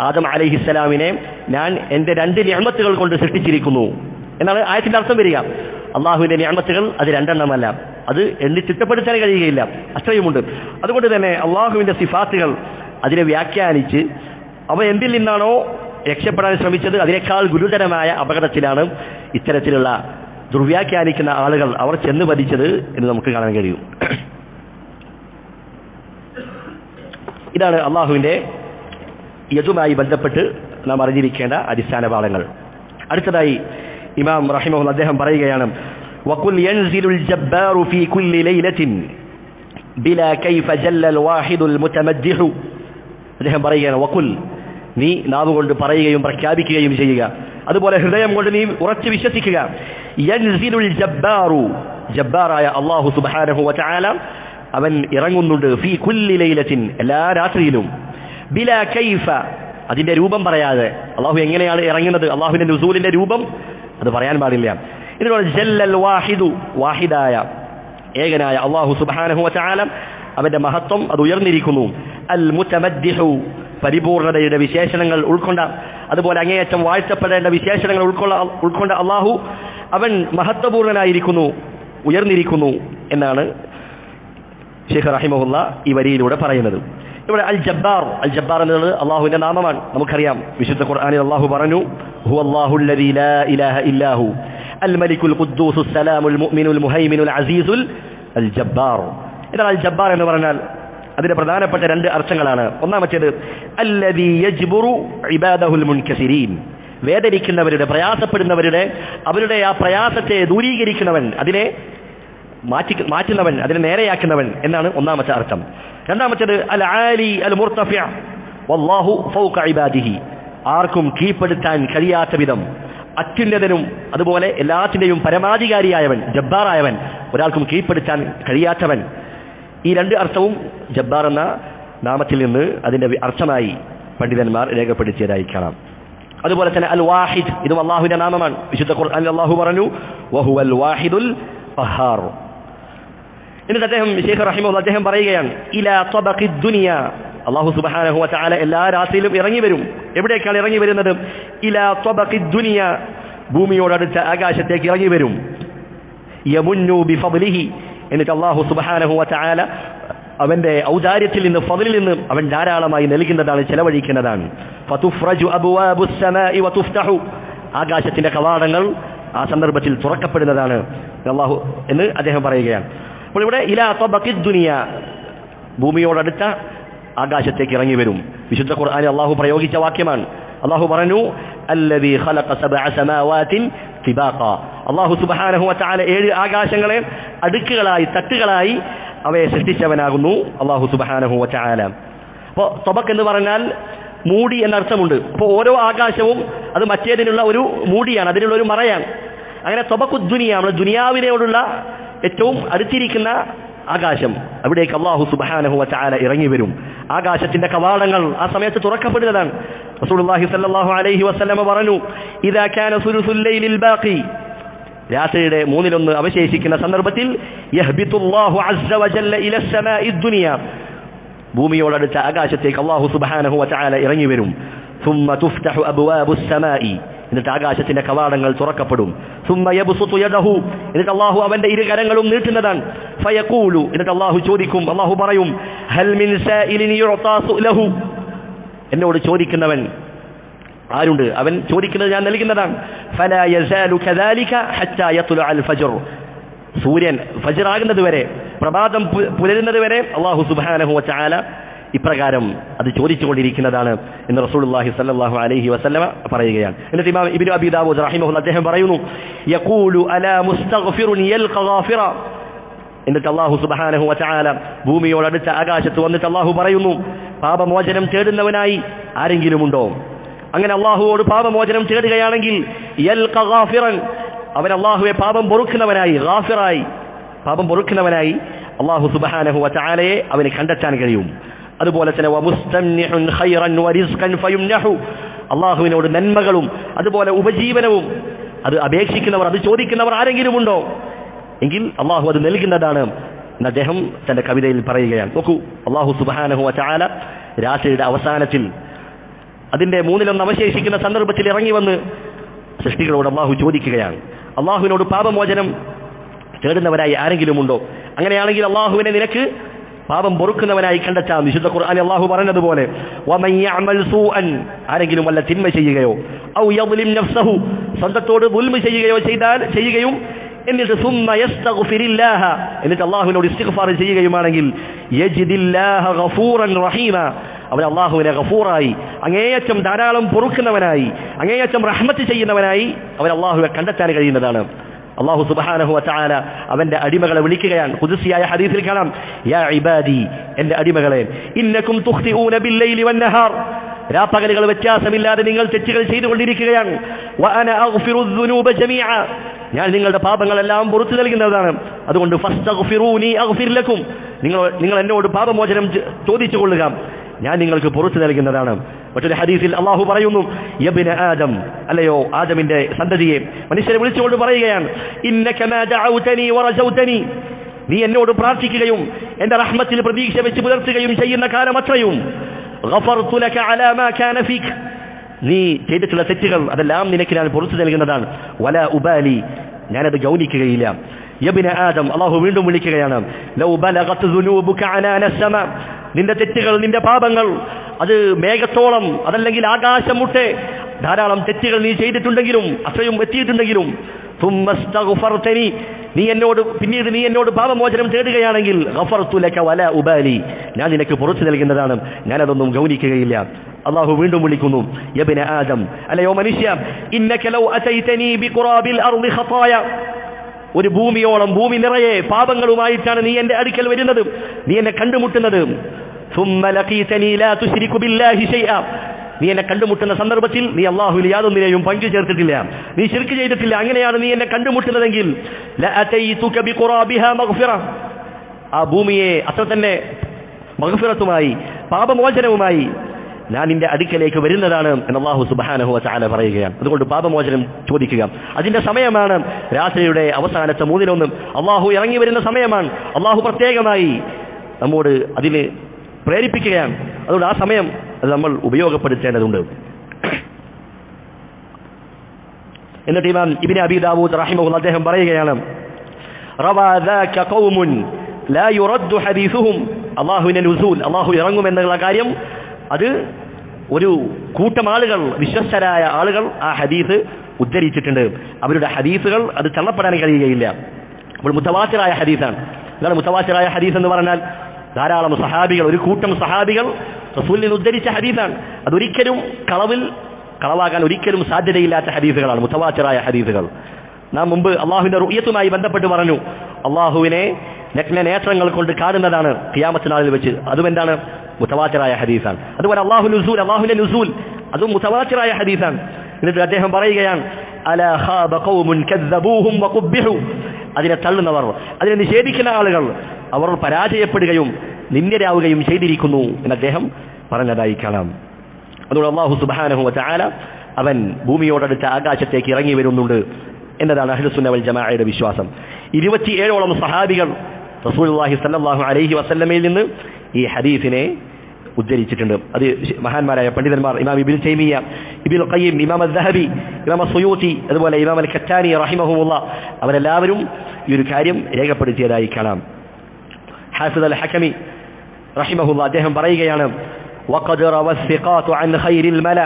ആദം അലൈഹിസ്സലാമിനെ ഞാൻ എൻ്റെ 2 നിഅമത്തുകൾ കൊണ്ട് സൃഷ്ടിച്ചിരിക്കുന്നു എന്നാണ് ആയത്തിന്റെ അർത്ഥം വരിക. അള്ളാഹുവിന്റെ നിഅമത്തുകൾ അത് 2 എണ്ണമല്ല, അത് എണ്ണി ചിട്ടപ്പെടുത്താൻ കഴിയുകയില്ല, അത്രയുമുണ്ട്. അതുകൊണ്ട് തന്നെ അള്ളാഹുവിന്റെ സിഫാത്തുകൾ അതിനെ വ്യാഖ്യാനിച്ച് അവ എന്തിൽ നിന്നാണോ രക്ഷപ്പെടാൻ ശ്രമിച്ചത് അതിനേക്കാൾ ഗുരുതരമായ അപകടത്തിലാണ് ഇത്തരത്തിലുള്ള ദുർവ്യാഖ്യാനിക്കുന്ന ആളുകൾ അവർ ചെന്ന് പതിച്ചത് എന്ന് നമുക്ക് കാണാൻ കഴിയും. ഇതാണ് അള്ളാഹുവിന്റെ യദുമായി ബന്ധപ്പെട്ട് നാം അറിഞ്ഞിരിക്കേണ്ട അടിസ്ഥാന പാഠങ്ങൾ. അടുത്തതായി ഇമാം റഹിമഹുല്ലാഹ് അദ്ദേഹം പറയുകയാണ്, വഖുൽ യൻസിലുൽ ജബ്ബാറു ഫീ കുല്ലി ലൈലത്തിൻ ബിലാ കൈഫ ജല്ലൽ വാഹിദുൽ മുതമദ്ദിഹു. അദ്ദേഹം പറയുകയാണ്, വഖുൽ, നീ നാവുകൊണ്ട് പറയുകയും പ്രഖ്യാപിക്കുകയും ചെയ്യുക, അതുപോലെ ഹൃദയം കൊണ്ട് നീ ഉറച്ചു വിശ്വസിക്കുക. യൻസിലുൽ ജബ്ബാറു, ജബ്ബാറായ അല്ലാഹു സുബ്ഹാനഹു വ തആല അവൻ ഇറങ്ങുന്നുണ്ട്, ഫീ കുല്ലി ലൈലത്തിൻ, എല്ലാ രാത്രിയിലും, ബിലാ കൈഫ, അതിന്റെ രൂപം പറയാതെ. അള്ളാഹു എങ്ങനെയാണ് ഇറങ്ങുന്നത്, അള്ളാഹുവിന്റെ നുസൂലിന്റെ രൂപം അത് പറയാൻ പാടില്ല. ഇതിനോട് ജല്ലൽ വാഹിദു, വാഹിദായ ഏകനായ അള്ളാഹു സുബ്ഹാനഹു വ തആല അവന്റെ മഹത്വം അത് ഉയർന്നിരിക്കുന്നു. അൽ മുതമദ്ദിഹു, പരിപൂർണതയുടെ വിശേഷണങ്ങൾ ഉൾക്കൊണ്ട, അതുപോലെ അങ്ങേയറ്റം വാഴ്ത്തപ്പെടേണ്ട വിശേഷണങ്ങൾ ഉൾക്കൊണ്ട അള്ളാഹു അവൻ മഹത്വപൂർണനായിരിക്കുന്നു, ഉയർന്നിരിക്കുന്നു എന്നാണ് ശൈഖ് റഹിമഹുല്ലാഹ് ഈ വരിയിലൂടെ പറയുന്നത്. ഇവിടെ അൽ ജബ്ബാർ, അൽ ജബ്ബാർ എന്നുള്ളത് അള്ളാഹുവിന്റെ നാമമാണ്, നമുക്കറിയാം. വിശുദ്ധ ഖുർആനിൽ അള്ളാഹു പറഞ്ഞു, ഹുവല്ലാഹുൽ ലദീ ലാ ഇലാഹ ഇല്ലാഹു അൽ മലിക്കുൽ ഖുദ്ദൂസുസ് സലാമുൽ മുഅ്മിനുൽ മുഹൈമിനുൽ അസീസുൽ അൽ ജബ്ബാർ. എന്നാൽ അൽ ജബ്ബാർ എന്ന് പറഞ്ഞാൽ അതിന്റെ പ്രധാനപ്പെട്ട 2 അർത്ഥങ്ങളാണ്. ഒന്നാമത്തേത് അല്ലദീ യജ്ബുറു ഇബാദഹുൽ മുൻകസിരീൻ, വേദനിക്കുന്നവരുടെ, പ്രയാസപ്പെടുന്നവരുടെ, അവരുടെ ആ പ്രയാസത്തെ ദൂരീകരിക്കുന്നവൻ, അതിനെ മാറ്റുന്നവൻ, അതിനെ നേരെയാക്കുന്നവൻ എന്നാണ് ഒന്നാമത്തെ അർത്ഥം. രണ്ടാമത്തേത് അൽ ആലി അൽ മുർതഫിഅ വല്ലാഹു ഫൗക ഇബാദിഹി, ആർക്കും കീഴ്പ്പെടുത്താൻ കഴിയാത്ത വിധം അത്യുന്നതനും അതുപോലെ എല്ലാത്തിന്റെയും പരമാധികാരിയായവൻ, ജബ്ബാറായവൻ, ഒരാൾക്കും കീഴ്പ്പെടുത്താൻ കഴിയാത്തവൻ. ഈ 2 അർത്ഥവും ജബ്ബാർ എന്ന നാമത്തിൽ നിന്ന് അതിന്റെ അർത്ഥമായി പണ്ഡിതന്മാർ രേഖപ്പെടുത്തിയതായി കാണാം. അതുപോലെ തന്നെ അൽ വാഹിദ്, ഇതും അള്ളാഹുവിന്റെ നാമമാണ്. വിശുദ്ധ ഖുർആനിൽ അള്ളാഹു പറഞ്ഞു, വഹുവൽ വാഹിദുൽ ഖഹാർ. എന്നിട്ട് അദ്ദേഹം ശൈഖ് റഹിമഹുല്ലാഹ് അദ്ദേഹം പറയുകയാണ്, ഇലാ തബഖിദ് ദുനിയ, അല്ലാഹു സുബ്ഹാനഹു വ തആല എല്ലാ രാത്രിയിലും ഇറങ്ങി വരും. എവിടേക്കാണ് ഇറങ്ങി വരുന്നത്? ഇലാ തബഖിദ് ദുനിയ, ഭൂമിയോടടുത്ത ആകാശത്തേക്ക് ഇറങ്ങി വരും. യമുന്നു ബിഫദ്ലിഹി, എന്നിട്ട് അല്ലാഹു സുബ്ഹാനഹു വ തആല അവന്റെ ഔദാര്യത്തിൽ നിന്ന്, ഫദ്ലിൽ നിന്ന് അവൻ ധാരാളമായി നൽകുന്നതാണ്, ചെലവഴിക്കുന്നതാണ്. ഫതുഫ്റജു അബ്വാബുസ് സമാഇ വതുഫ്തഹു, ആകാശത്തിന്റെ കവാടങ്ങൾ ആ സന്ദർഭത്തിൽ തുറക്കപ്പെടുന്നതാണ് അല്ലാഹു എന്ന് അദ്ദേഹം പറയുകയാണ്. അപ്പോൾ ഇവിടെ ഇലാ തബഖിദ് ദുനിയ, ഭൂമിയോടടുത്ത ആകാശത്തേക്ക് ഇറങ്ങി വരും. വിശുദ്ധ ഖുർആനിൽ അല്ലാഹു പ്രയോഗിച്ച വാക്യമാണ്. അല്ലാഹു പറഞ്ഞു, അല്ലദീ ഖലഖ സബഅ സമാവാതിൻ തിബാഖ, അല്ലാഹു സുബ്ഹാനഹു വ തആല 7 ആകാശങ്ങളെ അടുക്കുകളായി, തട്ടുകളായി അവയെ സൃഷ്ടിച്ചവനാകുന്നു അല്ലാഹു സുബ്ഹാനഹു വ തആല. അപ്പോൾ തബഖ് എന്ന് പറഞ്ഞാൽ മൂടി എന്നർത്ഥമുണ്ട്. അപ്പോൾ ഓരോ ആകാശവും അത് മറ്റേതിനുള്ള ഒരു മൂടിയാണ്, അതിനുള്ള ഒരു മറയാണ്. അങ്ങനെ തബഖുദ് ദുനിയ, നമ്മുടെ ദുനിയാവിനോടുള്ള ഏറ്റവും അടുത്തിരിക്കുന്ന ആകാശം, അവിടേക്ക് അല്ലാഹു സുബ്ഹാനഹു വ തആല ഇറങ്ങി വരും. ആകാശത്തിന്റെ കവാടങ്ങൾ ആ സമയത്ത് തുറക്കപ്പെടുന്നതാണ്. റസൂലുള്ളാഹി സ്വല്ലല്ലാഹു അലൈഹി വസല്ലമ പറഞ്ഞു, ഇദാ കാന സുലുസുൽ ലൈലിൽ ബാഖി, രാത്രിയുടെ 1/3 അവശേഷിക്കുന്ന സന്ദർഭത്തിൽ, യഹ്ബിതുല്ലാഹു അസ്സ വജല്ല ഇലസ് സമാഇദ് ദുനിയ, ഭൂമിയോടടുത്ത ആകാശത്തേക്ക് അല്ലാഹു സുബ്ഹാനഹു വ തആല ഇറങ്ങി വരും. ثم تفتح أبواب السماء, എന്നിട്ട് ആകാശത്തിന്റെ കവാടങ്ങൾ തുറക്കപ്പെടും. ثم يبسط يده, എന്നിട്ട് അല്ലാഹു അവന്റെ 2 കരങ്ങളും നീട്ടുന്നതാണ്. فيقول, എന്നിട്ട് അല്ലാഹു ചോദിക്കും, അല്ലാഹു പറയും, هل من سائل يعطى سؤله, എന്നോട് ചോദിക്കുന്നവൻ ആരുണ്ട്, അവൻ ചോദിക്കുന്നത് ഞാൻ നൽകുന്നതാണ്. فلا يزال كذلك حتى يطلع الفجر, സൂര്യൻ ഫജ്ർ ആകുന്നത് വരെ, പ്രഭാതം പുലരുന്നത് വരെ അല്ലാഹു സുബ്ഹാനഹു വ തആല ഇപ്രകാരം അത് ചോദിച്ചുകൊണ്ടിരിക്കുന്നതാണ് എന്ന് റസൂലുള്ളാഹി സ്വല്ലല്ലാഹു അലൈഹി വസല്ലമ പറയുകയാണ്. എന്നിട്ട് ഇമാം ഇബ്നു അബീ ദാവൂദ് റഹിമഹുല്ലാഹ് അദ്ദേഹം പറയുന്നു, യഖൂലു അലാ മുസ്തഗ്ഫിറുൻ യൽഖ ഗാഫിറ, എന്നിട്ട് അല്ലാഹു സുബ്ഹാനഹു വ തആല ഭൂമിയോടടുത്ത ആകാശത്ത് വന്നിട്ട് അല്ലാഹു പറയുന്നു, പാപമോചനം തേടുന്നവനായി ആരെങ്കിലും ഉണ്ടോ? അങ്ങനെ അല്ലാഹുവോട് പാപമോചനം തേടുകയാണെങ്കിൽ യൽഖ ഗാഫിറൻ, അവൻ അല്ലാഹുവെ പാപം പൊറുക്കുന്നവനായി ഗാഫിറായി പാപം പൊറുക്കുന്നവനായി അല്ലാഹു സുബ്ഹാനഹു വ തആലയെ അവന് കണ്ടെത്താൻ കഴിയും. അതുപോലെ തന്നെ വമുസ്തംനിഹുൻ ഖൈറൻ വറിസ്ഖൻ ഫയുംനഹു അല്ലാഹുവിനോട് നന്മകളും അതുപോലെ ഉപജീവനവും അത് അപേക്ഷിക്കുന്നവർ അത് ചോദിക്കുന്നവർ ആരെങ്കിലും ഉണ്ടോ എങ്കിൽ അല്ലാഹു അത് നൽകുന്നതാണ് എന്ന് അദ്ദേഹം തന്റെ കവിതയിൽ പറയുകയാണ്. നോക്കൂ, അല്ലാഹു സുബ്ഹാനഹു വ തആല രാത്രിയുടെ അവസാനത്തിൽ അതിന്റെ 1/3 അവശേഷിക്കുന്ന സന്ദർഭത്തിൽ ഇറങ്ങി വന്ന് സൃഷ്ടികളോട് അല്ലാഹു ചോദിക്കുകയാണ്, അല്ലാഹുവിനോട് പാപമോചനം തേടുന്നവരായി ആരെങ്കിലും ഉണ്ടോ? അങ്ങനെയാണെങ്കിൽ അല്ലാഹുവിനെ നിനക്ക് പാപം പൊറുക്കുന്നവനായി കണ്ടെത്താം. വിശുദ്ധ ഖുർആനിൽ അല്ലാഹു പറഞ്ഞതുപോലെ വമൻ യഅമൽ സൂഅൻ ആരെങ്കിലും വല്ല തിന്മ ചെയ്യുകയോ ഔ യദ്ലിം നഫ്സഹു സ്വന്തത്തോട് ദുൽമ ചെയ്യുകയും എന്നിട്ട് സുമ്മ യസ്തഗ്ഫിരില്ലാഹ എന്നിട്ട് അല്ലാഹുവിനോട് ഇസ്തിഗ്ഫാർ ചെയ്യുകയുമാണെങ്കിൽ യജിദില്ലാഹ ഗഫൂറൻ റഹീമ അവൻ അല്ലാഹുവിനെ ഗഫൂറായി അങ്ങേയറ്റം ധാരാളം പൊറുക്കുന്നവനായി അങ്ങേയറ്റം റഹ്മത്ത് ചെയ്യുന്നവനായി അവൻ അല്ലാഹുവെ കണ്ടെത്താൻ കഴിയുന്നതാണ്. അല്ലാഹു സുബ്ഹാനഹു വ തആല അവന്റെ അടിമകളെ വിളിക്കുകയാണ്. ഖുദ്സിയായ ഹദീസിൽ കാണാം, യാ ഇബാദി എന്റെ അടിമകളെ ഇന്നകും തുഖ്തിഊന ബില്ലൈലി വന്നഹാർ രാപ്പകലുകൾ വ്യത്യാസമില്ലാതെ നിങ്ങൾ തെറ്റുകൾ ചെയ്തുകൊണ്ടിരിക്കുകയാണ്. വ അന അഗ്ഫിറു ദുനൂബ ജമീഅ ഞാൻ നിങ്ങളുടെ പാപങ്ങളെല്ലാം പുറത്തു നൽകുന്നതാണ്. അതുകൊണ്ട് ഫസ്തഗ്ഫിറൂനി അഗ്ഫിർ ലക്കും നിങ്ങൾ എന്നോട് പാപമോചനം ചോദിച്ചു കൊള്ളുക, ഞാൻ നിങ്ങൾക്ക് പുറത്തു നൽകുന്നതാണ്. മറ്റൊരു ഹദീസിൽ അല്ലാഹു പറയുന്നു, യബ്ന ആദം അല്ലയോ ആദമിന്റെ സന്തതിയെ മനുഷ്യരെ വിളിച്ചുകൊണ്ട് പറയുകയാണ്, ഇന്നക മാ ദഅൗതനി വറജൗതനി നീ എന്നോട് പ്രാർത്ഥിക്കുകയും എന്റെ റഹ്മത്തിൽ പ്രതീക്ഷ വെച്ച് പുലർത്തുകയും ചെയ്യുന്ന കാലം അത്രയും ഗഫർതു ലക അലാ മാ കാന ഫീക നീ ചെയ്തിട്ടുള്ള തെറ്റുകൾ അതെല്ലാം നിനക്ക് ഞാൻ പുറത്തു നൽകുന്നതാണ്. വലാ ഉബാലി ഞാനത് ഗൗനിക്കുകയില്ല. യബ്ന ആദം അല്ലാഹു വീണ്ടും വിളിക്കുകയാണ്, ലൗ ബലഗത് ദുനൂബുക അനാന സമ നിന്റെ തെറ്റുകൾ നിന്റെ പാപങ്ങൾ അത് മേഘത്തോളം അതല്ലെങ്കിൽ ആകാശം മുട്ടെ ധാരാളം തെറ്റുകൾ നീ ചെയ്തിട്ടുണ്ടെങ്കിലും അത്രയും എത്തിയിട്ടുണ്ടെങ്കിലും തുമ്മസ്തഗ്ഫർതനി പിന്നീട് നീ എന്നോട് പാപമോചനം തേടുകയാണെങ്കിൽ ഗഫർതു ലക വലാ ഉബാലി ഞാൻ നിനക്ക് പുറത്തു നൽകുന്നതാണ്, ഞാനതൊന്നും ഗൗനിക്കുകയില്ല. അല്ലാഹു വീണ്ടും വിളിക്കുന്നു, യബ്ന ആദം അല്ലയോ മനുഷ്യ ഇന്നക ലൗ അതൈതനി ബിഖുറാബിൽ അർളി ഖതായ ഒരു ഭൂമിയോളം ഭൂമി നിറയെ പാപങ്ങളുമായിട്ടാണ് നീ എന്റെ അടുക്കൽ വരുന്നത്, നീ എന്നെ കണ്ടുമുട്ടുന്നത്. സുമ്മ ലഖീതനി ലാ തുശ്രികു ബില്ലാഹി ശൈഅ നീ എന്നെ കണ്ടുമുട്ടുന്ന സന്ദർഭത്തിൽ നീ അല്ലാഹുവിൽ യാതൊന്നിനെയും പങ്കു ചേർത്തിട്ടില്ല, നീ ശിർക്ക് ചെയ്തിട്ടില്ല. അങ്ങനെയാണ് നീ എന്നെ കണ്ടുമുട്ടുന്നതെങ്കിൽ ലഅതൈതുക ബിഖുറാബിഹാ മഗ്ഫിറ ആ ഭൂമിയെ അത്ര തന്നെ മഗ്ഫിറത്തുമായി പാപമോചനവുമായി ഞാൻ നിന്റെ അടുക്കലേക്ക് വരുന്നതാണ് എന്ന് അല്ലാഹു സുബ്ഹാനഹു വ തആല പറയുകയാണ്. അതുകൊണ്ട് പാപമോചനം ചോദിക്കുക. അതിന്റെ സമയമാണ് രാത്രിയുടെ അവസാനത്തെ 1/3 അല്ലാഹു ഇറങ്ങി വരുന്ന സമയമാണ്. അല്ലാഹു പ്രത്യേകമായി നമ്മോട് അതിന് പ്രേരിപ്പിക്കുകയാണ്. അതുകൊണ്ട് ആ സമയം അത് നമ്മൾ ഉപയോഗപ്പെടുത്തേണ്ടതുണ്ട്. എന്നിട്ട് ഇമാം ഇബ്നു അബീ ദാവൂദ് റഹിമഹുല്ലാഹ് അദ്ദേഹം പറയുകയാണ്, റവാ ദാക ഖൗമുൻ ലാ യുറദ്ദു ഹദീസുഹും അല്ലാഹുവിന്റെ നുസൂൽ അല്ലാഹു ഇറങ്ങുമെന്നുള്ള കാര്യം അത് ഒരു കൂട്ടം ആളുകൾ വിശ്വസ്തരായ ആളുകൾ ആ ഹദീസ് ഉദ്ധരിച്ചിട്ടുണ്ട്. അവരുടെ ഹദീസുകൾ അത് തള്ളപ്പെടാൻ കഴിയുകയില്ല. അപ്പോൾ മുതവാത്തിറായ ഹദീസാണ്. എന്താണ് മുതവാത്തിറായ ഹദീസ് എന്ന് പറഞ്ഞാൽ? ധാരാളം സഹാബികൾ ഒരു കൂട്ടം സഹാബികൾ റസൂലിൽ നിന്ന് ഉദ്ധരിച്ച ഹദീസാണ്. അതൊരിക്കലും കളവാകാൻ ഒരിക്കലും സാധ്യതയില്ലാത്ത ഹദീസുകളാണ് മുതവാത്തിറായ ഹദീസുകൾ. നാം മുമ്പ് അള്ളാഹുവിന്റെ റുയത്തുമായി ബന്ധപ്പെട്ട് പറഞ്ഞു, അള്ളാഹുവിനെ നഗ്ന നേത്രങ്ങൾ കൊണ്ട് കാണുന്നതാണ് ഖിയാമത്ത് നാളിൽ വെച്ച്. അതും എന്താണ്? മുതവാത്തിറായ ഹദീസാണ്. അതുപോലെ അള്ളാഹുവിന്റെ നുസൂൽ അതും മുതവാത്തിറായ ഹദീസാണ്. എന്നിട്ട് അദ്ദേഹം പറയുകയാണ്, അലാ ഖാബ ഖൗമുൻ കദ്ദബൂഹും വഖുബ്ബിഹു അതിനെ തള്ളുന്നവർ അതിനെ നിഷേധിക്കുന്ന ആളുകൾ അവർ പരാജയപ്പെടുകയും നിന്ദ്യരാവുകയും ചെയ്തിരിക്കുന്നു എന്ന് അദ്ദേഹം പറഞ്ഞതായി കാണാം. അതുകൊണ്ട് അല്ലാഹു സുബ്ഹാനഹു വ തആല അവൻ ഭൂമിയോടടുത്ത ആകാശത്തേക്ക് ഇറങ്ങി വരുന്നുണ്ട് എന്നതാണ് അഹ്ലുസുന്ന വൽ ജമാഅയുടെ വിശ്വാസം. 27ഓളം സഹാബികൾ റസൂലുള്ളാഹി സ്വല്ലല്ലാഹു അലൈഹി വസല്ലമയിൽ നിന്ന് ഈ ഹദീസിനെ ഉദ്ധരിച്ചിട്ടുണ്ട്. അത് മഹാന്മാരായ പണ്ഡിതന്മാർ ഇമാം ഇബ്നു തൈമിയ്യ, ഇബ്നുൽ ഖയ്യിം, ഇമാം അസ്സഹബി, ഇമാം അസ്സുയൂത്തി, അതുപോലെ ഇമാം അൽ കത്താനി റഹിമഹുമുല്ലാഹ് അവരെല്ലാവരും ഈ ഒരു കാര്യം രേഖപ്പെടുത്തിയതായി കാണാം. ഹാഫിദ് അൽ ഹകമി റഹിമഹുല്ലാഹ് അദ്ദേഹം പറയുകയാണ്, വഖദ് റവസ്സിഖാതു അൻ ഖൈറിൽ മല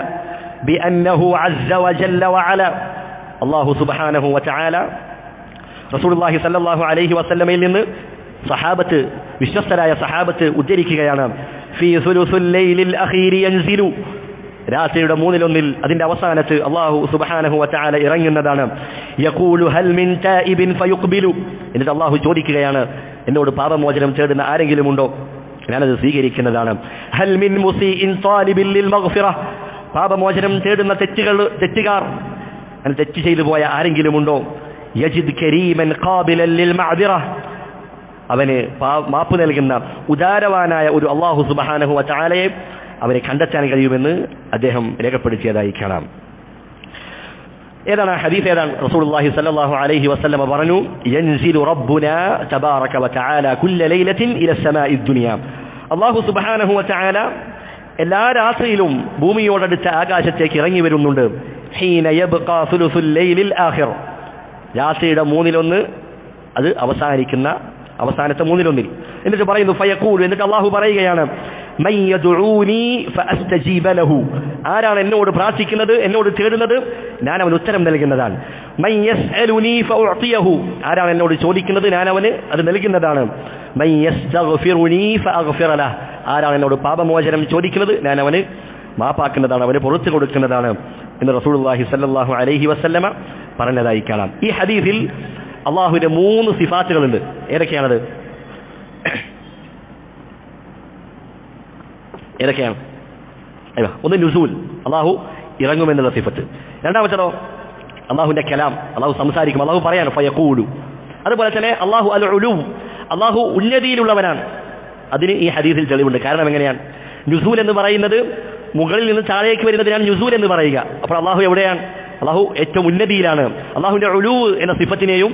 ബിഅന്നഹു അസ്സ വജല്ല വഅല അല്ലാഹു സുബ്ഹാനഹു വ തആല റസൂലുള്ളാഹി സ്വല്ലല്ലാഹു അലൈഹി വസല്ലമയിൽ നിന്ന് സഹാബത്ത് വിശ്വസ്തരായ സഹാബത്ത് ഉദ്ധരിക്കുകയാണ്, ഫീ സുലുസുൽ ലൈലിൽ അഖീരി യൻസിലു രാത്രിയുടെ 1/3 അതിന്റെ അവസാനത്ത് അല്ലാഹു സുബ്ഹാനഹു വ തആല ഇറങ്ങുന്നതാണ്. യഖൂലു ഹൽ മിൻ തായിബിൻ ഫയുഖ്ബിലു എന്നിട്ട് അല്ലാഹു ചോദിക്കുകയാണ്, എന്നോട് പാപമോചനം തേടുന്ന ആരെങ്കിലും ഉണ്ടോ? ഞാനത് സ്വീകരിക്കുന്നതാണ്. ഹൽ മിൻ മുസീഇൻ താലിബിൻ ലിൽ മഗ്ഫിറ പാപമോചനം തേടുന്ന തെറ്റുകാർ തെറ്റ് ചെയ്തു പോയ ആരെങ്കിലും ഉണ്ടോ? യജിദ് കരീമൻ ഖാബിലൻ ലിൽ മഅദിറ, അവന് മാപ്പ് നൽകുന്ന ഉദാരവാനായ ഒരു അല്ലാഹു സുബ്ഹാനഹു വ തആലയെ അവനെ കണ്ടെത്താൻ കഴിയുമെന്ന് അദ്ദേഹം രേഖപ്പെടുത്തിയതായി കാണാം. ഏതാണ് ഹദീസ്? ഏതാണ്? റസൂലുള്ളാഹി സ്വല്ലല്ലാഹു അലൈഹി വസല്ലം പറഞ്ഞു, യൻസിലു റബ്ബുനാ തബാറക വ തആല കുല്ല ലൈലത്തിൻ ഇല സമാഇ ദുനിയ. അല്ലാഹു സുബ്ഹാനഹു വ തആല എല്ലാ രാത്രിയിലും ഭൂമിയോടടുത്ത ആകാശത്തേക്ക് ഇറങ്ങി വരുന്നുണ്ട്. ഹീന യബ്ഖാ സുലുസുൽ ലൈലിൽ ആഖിർ, രാത്രിയുടെ 1/3 അത് അവസാനത്തെ 1/3. എന്നിട്ട് പറയുന്നു ഫയഖൂൽ, എന്നിട്ട് അല്ലാഹു പറയുകയാണ്, മൻ യദ്ഊനി ഫഅസ്തജീബ ലഹു, ആരാണ് എന്നോട് പ്രാർത്ഥിക്കുന്നത്, എന്നോട് തേടുന്നത്, ഞാൻ അവന് ഉത്തരം നൽകുന്നതാണ്. മൻ യസ്അലുനി ഫഉഅതിയഹു, ആരാണ് എന്നോട് ചോദിക്കുന്നത്, ഞാൻ അവന് അത് നൽകുന്നതാണ്. മൻ യസ്തഗ്ഫിറുനി ഫഅഗ്ഫിറ ലഹു, ആരാണ് എന്നോട് പാപമോചനം ചോദിക്കുന്നത്, ഞാൻ അവന് മാപ്പാക്കുന്നതാണ്, അവന് പുറത്തു കൊടുക്കുന്നതാണ് എന്ന് റസൂലുള്ളാഹി സ്വല്ലല്ലാഹു അലൈഹി വസല്ലമ പറഞ്ഞതായി കാണാം. ഈ ഹദീസിൽ അല്ലാഹുവിന്റെ 3 സിഫാത്തുകളുണ്ട്. ഏതൊക്കെയാണത്? ഏതൊക്കെയാണ്? ഒന്ന് നുസൂൽ, അല്ലാഹു ഇറങ്ങുമെന്നുള്ള സിഫത്ത്. രണ്ടാമത്തേതോ അല്ലാഹുവിന്റെ കലാം, അല്ലാഹു സംസാരിക്കും, അല്ലാഹു പറയാണ് ഫയഖൂലു. അതുപോലെ തന്നെ അല്ലാഹു അൽ ഉലൂ, അല്ലാഹു ഉന്നതിയിലുള്ളവനാണ്. അതിന് ഈ ഹദീസിൽ തെളിവുണ്ട്. കാരണം എങ്ങനെയാണ്? നുസൂൽ എന്ന് പറയുന്നത് മുകളിൽ നിന്ന് താഴേക്ക് വരുന്നതിനാണ് നുസൂൽ എന്ന് പറയുക. അപ്പോൾ അല്ലാഹു എവിടെയാണ്? അല്ലാഹു ഏറ്റവും ഉന്നതിയിലാണ്. അല്ലാഹുവിന്റെ ഉലൂ എന്ന സിഫത്തിനെയും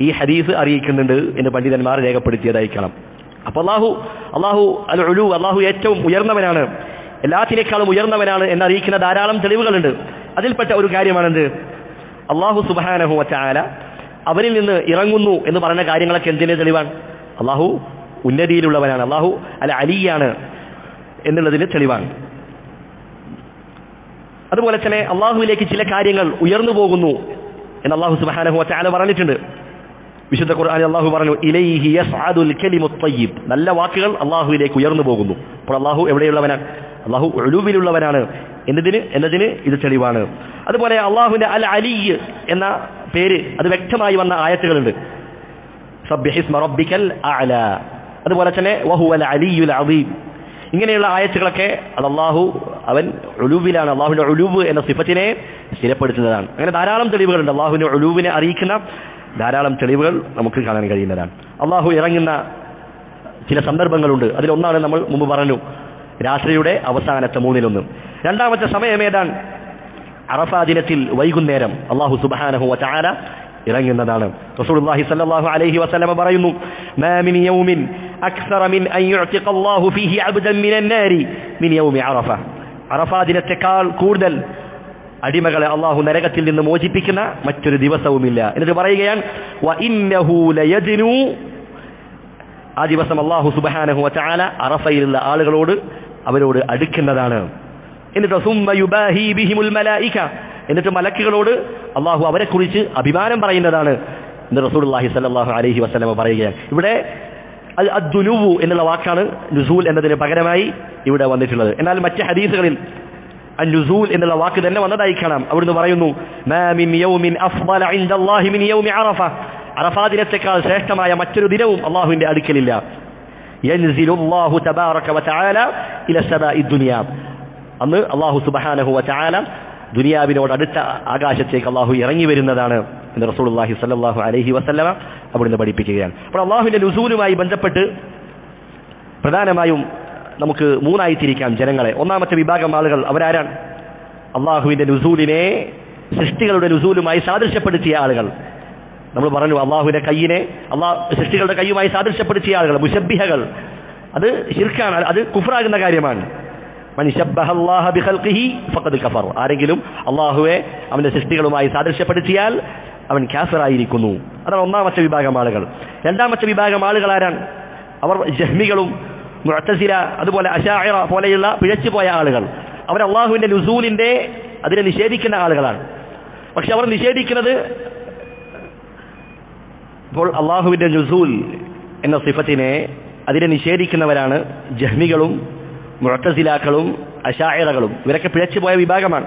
ഈ ഹദീസ് അറിയിക്കുന്നുണ്ട് എന്ന് പണ്ഡിതന്മാർ രേഖപ്പെടുത്തിയതായി കാണാം. അപ്പോൾ അല്ലാഹു അൽ ഉലൂ, അല്ലാഹു ഏറ്റവും ഉയർന്നവനാണ്, എല്ലാത്തിനേക്കാളും ഉയർന്നവനാണ് എന്നറിയിക്കുന്ന ധാരാളം തെളിവുകളുണ്ട്. അതിൽപ്പെട്ട ഒരു കാര്യമാണെന്ത്? അല്ലാഹു സുബ്ഹാനഹു വ തആല അവരിൽ നിന്ന് ഇറങ്ങുന്നു എന്ന് പറഞ്ഞ കാര്യങ്ങളൊക്കെ എന്തിന്റെ തെളിവാണ്? അല്ലാഹു ഉന്നതിയിലുള്ളവനാണ്, അല്ലാഹു അൽ അലിയാണ് എന്നുള്ളതിന് തെളിവാണ്. അതുപോലെ തന്നെ അല്ലാഹുവിലേക്ക് ചില കാര്യങ്ങൾ ഉയർന്നു പോകുന്നു എന്ന് അല്ലാഹു സുബ്ഹാനഹു വ തആല പറഞ്ഞിട്ടുണ്ട്. വിശുദ്ധ ഖുർആനിൽ അല്ലാഹു പറഞ്ഞു, ഇലൈഹി യസ്അദുൽ കലിമുത് തയ്യിബ്, നല്ല വാക്കുകൾ അല്ലാഹുവിലേക്ക് ഉയർന്നു പോകുന്നു. അപ്പോൾ അല്ലാഹു എവിടെയുള്ളവനാണ്? അല്ലാഹു ഉലൂവിലുള്ളവനാണ് എന്നതിന് ഇത് തെളിവാണ്. അതുപോലെ അല്ലാഹുവിന്റെ അൽ അലി എന്ന പേര് അത് വ്യക്തമായി വന്ന ആയത്തുകളുണ്ട്. സബ്ബിഹിസ്മ റബ്ബിക്കൽ അഅല, അതുപോലെ തന്നെ വഹുവൽ അലിയുൽ അദീം, ഇങ്ങനെയുള്ള ആയത്തുകളൊക്കെ അത് അല്ലാഹു അവൻ ഉലൂവിലാണ്, അല്ലാഹുവിന്റെ ഉലൂവ് എന്ന സിഫത്തിനെ സ്ഥിരപ്പെടുത്തുന്നതാണ്. അങ്ങനെ ധാരാളം തെളിവുകളുണ്ട്. അല്ലാഹുവിന്റെ ഉലൂവിനെ അറിയിക്കുന്ന ധാരാളം തെളിവുകൾ നമുക്ക് കാണാൻ കഴിയുന്നതാണ്. അല്ലാഹു ഇറങ്ങുന്ന ചില സന്ദർഭങ്ങളുണ്ട്. അതിലൊന്നാണ് നമ്മൾ മുമ്പ് പറഞ്ഞു, രാത്രിയുടെ അവസാനത്തെ 1/3. രണ്ടാമത്തെ സമയം ഏതാണ്? അറഫാ ദിനത്തിൽ വൈകുന്നേരം അല്ലാഹു സുബ്ഹാനഹു വ തആല ഇറങ്ങുന്നതാണ്. റസൂലുള്ളാഹി സ്വല്ലല്ലാഹു അലൈഹി വസല്ലം പറയുന്നു, മാ മിൻ യൗമിൻ അക്സറ മിൻ അൻ യുഅതിഖ അല്ലാഹു ഫീഹി അബ്ദൻ മിനൻ നാരി മിൻ യൗമി അറഫ. അറഫാ ദിനത്തേക്കാൾ കൂടുതൽ അടിമകളെ അല്ലാഹു നരകത്തിൽ നിന്ന് മോചിപ്പിക്കുന്ന മറ്റൊരു ദിവസവുമില്ല. എന്നിട്ട് പറയുകയാണ്, വ ഇന്നഹു ലയദ്നു, ആ ദിവസം അല്ലാഹു സുബ്ഹാനഹു വ തആല അറഫയിലുള്ള ആളുകളോട് അവരോട് അടുക്കുന്നതാണ്. എന്നിട്ട് സുമ്മ യുബാഹി ബിഹിമുൽ മലായിക, എന്നിട്ട് മലക്കുകളോട് അല്ലാഹു അവരെ കുറിച്ച് അഭിമാനം പറയുന്നതാണ് എന്ന് റസൂലുള്ളാഹി സ്വല്ലല്ലാഹു അലൈഹി വസല്ലം പറയുകയാണ്. ഇവിടെ അദ്ദുനുവു എന്നുള്ള വാക്കാണ് നുസൂൽ എന്നതിന് പകരമായി ഇവിടെ വന്നിട്ടുള്ളത്. എന്നാൽ മറ്റ് ഹദീസുകളിൽ അന്നുസൂൽ എന്നുള്ള വാക്ക് തന്നെ വന്നതായി കാണാം. അവിടുന്ന് പറയുന്നു, മാ മിൻ യൗമിൻ അഫ്ളല ഇൻദല്ലാഹി മിൻ യൗമി അറഫ, അറഫാ ദിനത്തേക്കാൾ ശ്രേഷ്ഠമായ മറ്റൊരു ദിനവും അല്ലാഹുവിന്റെ അടുക്കലില്ല. യൻസിലുല്ലാഹു തബാറക വ തആല ഇല സമാഇ ദുനിയ, അന്ന് അല്ലാഹു സുബ്ഹാനഹു വ തആല ദുനിയാവിനോട് അടുത്ത ആകാശത്തേക്ക് അല്ലാഹു ഇറങ്ങി വരുന്നതാണ് എന്ന് റസൂലുള്ളാഹി സ്വല്ലല്ലാഹു അലൈഹി വസല്ലമ അവിടുന്ന് പഠിപ്പിക്കുകയാണ്. അപ്പോൾ അല്ലാഹുവിന്റെ നുസൂലുമായി ബന്ധപ്പെട്ട് പ്രധാനമായും നമുക്ക് 3 ആയി തിരിക്കാം ജനങ്ങളെ. ഒന്നാമത്തെ വിഭാഗം ആളുകൾ അവരാരാണ്? അല്ലാഹുവിന്റെ നുസൂലിനെ സൃഷ്ടികളുടെ നുസൂലുമായി സാദൃശ്യപ്പെടുത്തിയ ആളുകൾ. നമ്മൾ പറഞ്ഞു അല്ലാഹുവിന്റെ കയ്യിനെ സൃഷ്ടികളുടെ കയ്യുമായി സാദൃശ്യപ്പെടുത്തിയ ആളുകൾ, മുശബ്ബിഹകൾ. അത് ശിർക്കാണ്, അത് കുഫ്റാകുന്ന കാര്യമാണ്. മൻ ശബ്ബഹ അല്ലാഹ ബിഖൽഖിഹി ഫഖദ് കഫർ, ആരെങ്കിലും അല്ലാഹുവെ അവന്റെ സൃഷ്ടികളുമായി സാദൃശ്യപ്പെടുത്തിയാൽ അവൻ കാഫിറായിരിക്കുന്നു. അതാണ് ഒന്നാമത്തെ വിഭാഗം ആളുകൾ. രണ്ടാമത്തെ വിഭാഗം ആളുകൾ ആരാണ്? അവർ ജഹ്മികളും മുഅ്തസില അതുപോലെ അശാഇറ പോലെയുള്ള പിഴച്ചുപോയ ആളുകൾ. അവർ അല്ലാഹുവിന്റെ നുസൂലിന്റെ അതിനെ നിഷേധിക്കുന്ന ആളുകളാണ്. പക്ഷെ അവർ നിഷേധിക്കുന്നത് ഇപ്പോൾ അല്ലാഹുവിന്റെ നുസൂൽ എന്ന സിഫത്തിനെ അതിനെ നിഷേധിക്കുന്നവരാണ് ജഹ്മികളും മുഅ്തസിലാക്കളും അശാഇറകളും. ഇവരൊക്കെ പിഴച്ചുപോയ വിഭാഗമാണ്.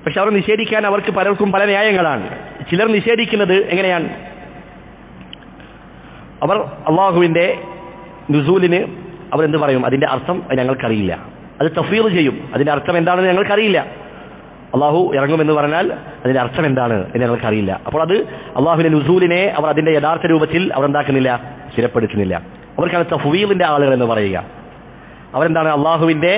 പക്ഷെ അവർ നിഷേധിക്കാൻ അവർക്ക് പലർക്കും പല ന്യായങ്ങളാണ്. ചിലർ നിഷേധിക്കുന്നത് എങ്ങനെയാണ്? അവർ അല്ലാഹുവിന്റെ നുസൂലിന് അവരെന്ത് പറയും? അതിന്റെ അർത്ഥം ഞങ്ങൾക്കറിയില്ല. അത് തഫ്വീദ് ചെയ്യും. അതിന്റെ അർത്ഥം എന്താണെന്ന് ഞങ്ങൾക്കറിയില്ല. അള്ളാഹു ഇറങ്ങുമെന്ന് പറഞ്ഞാൽ അതിന്റെ അർത്ഥം എന്താണ് എന്ന് ഞങ്ങൾക്കറിയില്ല. അപ്പോൾ അത് അള്ളാഹുവിന്റെ നുസൂലിനെ അവർ അതിന്റെ യഥാർത്ഥ രൂപത്തിൽ അവർ എന്താക്കുന്നില്ല, സ്ഥിരപ്പെടുത്തുന്നില്ല. അവർക്കാണ് തഫ്വീദിന്റെ ആളുകൾ എന്ന് പറയുക. അവരെന്താണ്, അള്ളാഹുവിന്റെ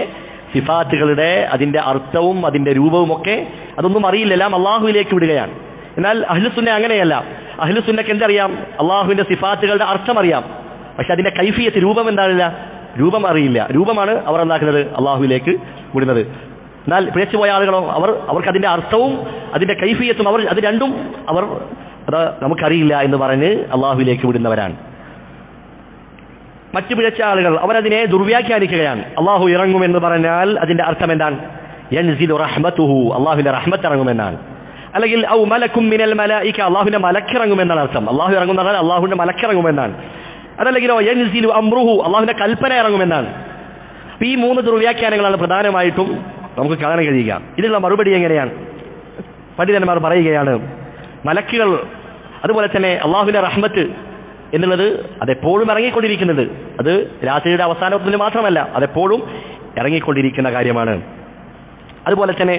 സിഫാത്തുകളുടെ അതിന്റെ അർത്ഥവും അതിന്റെ രൂപവും ഒക്കെ അതൊന്നും അറിയില്ല, എല്ലാം അള്ളാഹുവിലേക്ക് വിടുകയാണ്. എന്നാൽ അഹ്ലുസുന്ന അങ്ങനെയല്ല. അഹ്ലുസുന്നക്ക് എന്തറിയാം, അള്ളാഹുവിന്റെ സിഫാത്തുകളുടെ അർത്ഥം അറിയാം, പക്ഷെ അതിന്റെ കൈഫിയത്ത് രൂപം എന്താണില്ല, രൂപം അറിയില്ല. രൂപമാണ് അവർ എന്താക്കുന്നത്, അള്ളാഹുവിലേക്ക് വിടുന്നത്. എന്നാൽ പിഴച്ചുപോയ ആളുകളോ അവർക്ക് അതിന്റെ അർത്ഥവും അതിന്റെ കൈഫിയത്തും അത് രണ്ടും അത് നമുക്കറിയില്ല എന്ന് പറഞ്ഞ് അള്ളാഹുവിലേക്ക് വിടുന്നവരാണ്. മറ്റു പിഴച്ച ആളുകൾ അവരതിനെ ദുർവ്യാഖ്യാനിക്കുകയാണ്. അള്ളാഹു ഇറങ്ങുമെന്ന് പറഞ്ഞാൽ അതിന്റെ അർത്ഥം എന്താണ്, യൻസിലു റഹ്മത്തുഹു, അള്ളാഹുവിന്റെ റഹ്മത്ത് ഇറങ്ങുമെന്നാണ്. അല്ലെങ്കിൽ ഔ മലക്കും മിനൽ മലായിക, അള്ളാഹുവിന്റെ മലക്കിറങ്ങുമെന്നാണ് അർത്ഥം. അള്ളാഹു ഇറങ്ങുന്ന പറഞ്ഞാൽ അള്ളാഹുവിന്റെ മലക്കിറങ്ങുമെന്നാണ്. അതല്ലെങ്കിലോ യൻസിലു അംറുഹു, അള്ളാഹുവിന്റെ കൽപ്പന ഇറങ്ങുമെന്നാണ്. ഈ 3 ദുർവ്യാഖ്യാനങ്ങളാണ് പ്രധാനമായിട്ടും നമുക്ക് കാണാൻ കഴിയുക. ഇതിനുള്ള മറുപടി എങ്ങനെയാണ്? പണ്ഡിതന്മാർ പറയുകയാണ്, മലക്കുകൾ അതുപോലെ തന്നെ അള്ളാഹുവിന്റെ റഹ്മത്ത് എന്നുള്ളത് അതെപ്പോഴും ഇറങ്ങിക്കൊണ്ടിരിക്കുന്നുണ്ട്. അത് രാത്രിയുടെ അവസാനത്തിൽ മാത്രമല്ല, അതെപ്പോഴും ഇറങ്ങിക്കൊണ്ടിരിക്കുന്ന കാര്യമാണ്. അതുപോലെ തന്നെ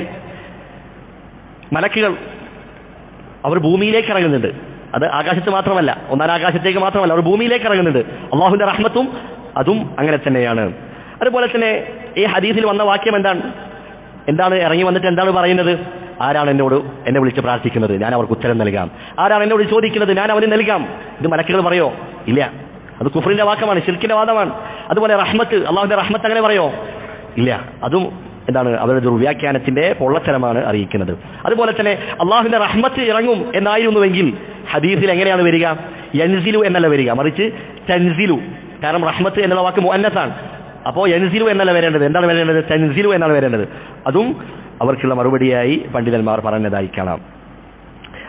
മലക്കുകൾ അവർ ഭൂമിയിലേക്ക് ഇറങ്ങുന്നുണ്ട്. അത് ആകാശത്ത് മാത്രമല്ല, ഒന്നാം ആകാശത്തേക്ക് മാത്രമല്ല, അവർ ഭൂമിയിലേക്ക് ഇറങ്ങുന്നുണ്ട്. അള്ളാഹുവിന്റെ റഹ്മത്തും അതും അങ്ങനെ തന്നെയാണ്. അതുപോലെ തന്നെ ഈ ഹദീസിൽ വന്ന വാക്യം എന്താണ് ഇറങ്ങി വന്നിട്ട് എന്താണ് പറയുന്നത്? ആരാണ് എന്നെ വിളിച്ച് പ്രാർത്ഥിക്കുന്നത്, ഞാൻ അവർക്ക് ഉത്തരം നൽകാം. ആരാണ് എന്നോട് ചോദിക്കുന്നത്, ഞാൻ അവന് നൽകാം. ഇത് മലക്കുകൾ പറയോ? ഇല്ല. അത് കുഫറിന്റെ വാക്കമാണ്, ശിർക്കിന്റെ വാദമാണ്. അതുപോലെ റഹ്മത്ത്, അള്ളാഹുവിന്റെ റഹ്മത്ത് അങ്ങനെ പറയോ? ഇല്ല. അതും അവരുടെ ദുർവ്യാഖ്യാനത്തിന്റെ പൊള്ളത്തരമാണ് അറിയിക്കുന്നത്. അതുപോലെ തന്നെ അള്ളാഹുവിന്റെ റഹ്മത്ത് ഇറങ്ങും എന്നായിരുന്നുവെങ്കിൽ ഹദീസിൽ എങ്ങനെയാണ് വരിക? യൻസിലു എന്നല്ല വരിക, മറിച്ച് തൻസിലു. കാരണം റഹ്മത്ത് എന്നുള്ള വാക്ക് മുഅന്നസാണ്. അപ്പോൾ യൻസിലു എന്നല്ല വരേണ്ടത്, എന്താണ് വരേണ്ടത്? തൻസിലു എന്നാണ് വരേണ്ടത്. അതും അവർക്കുള്ള മറുപടിയായി പണ്ഡിതന്മാർ പറഞ്ഞതായി കാണാം.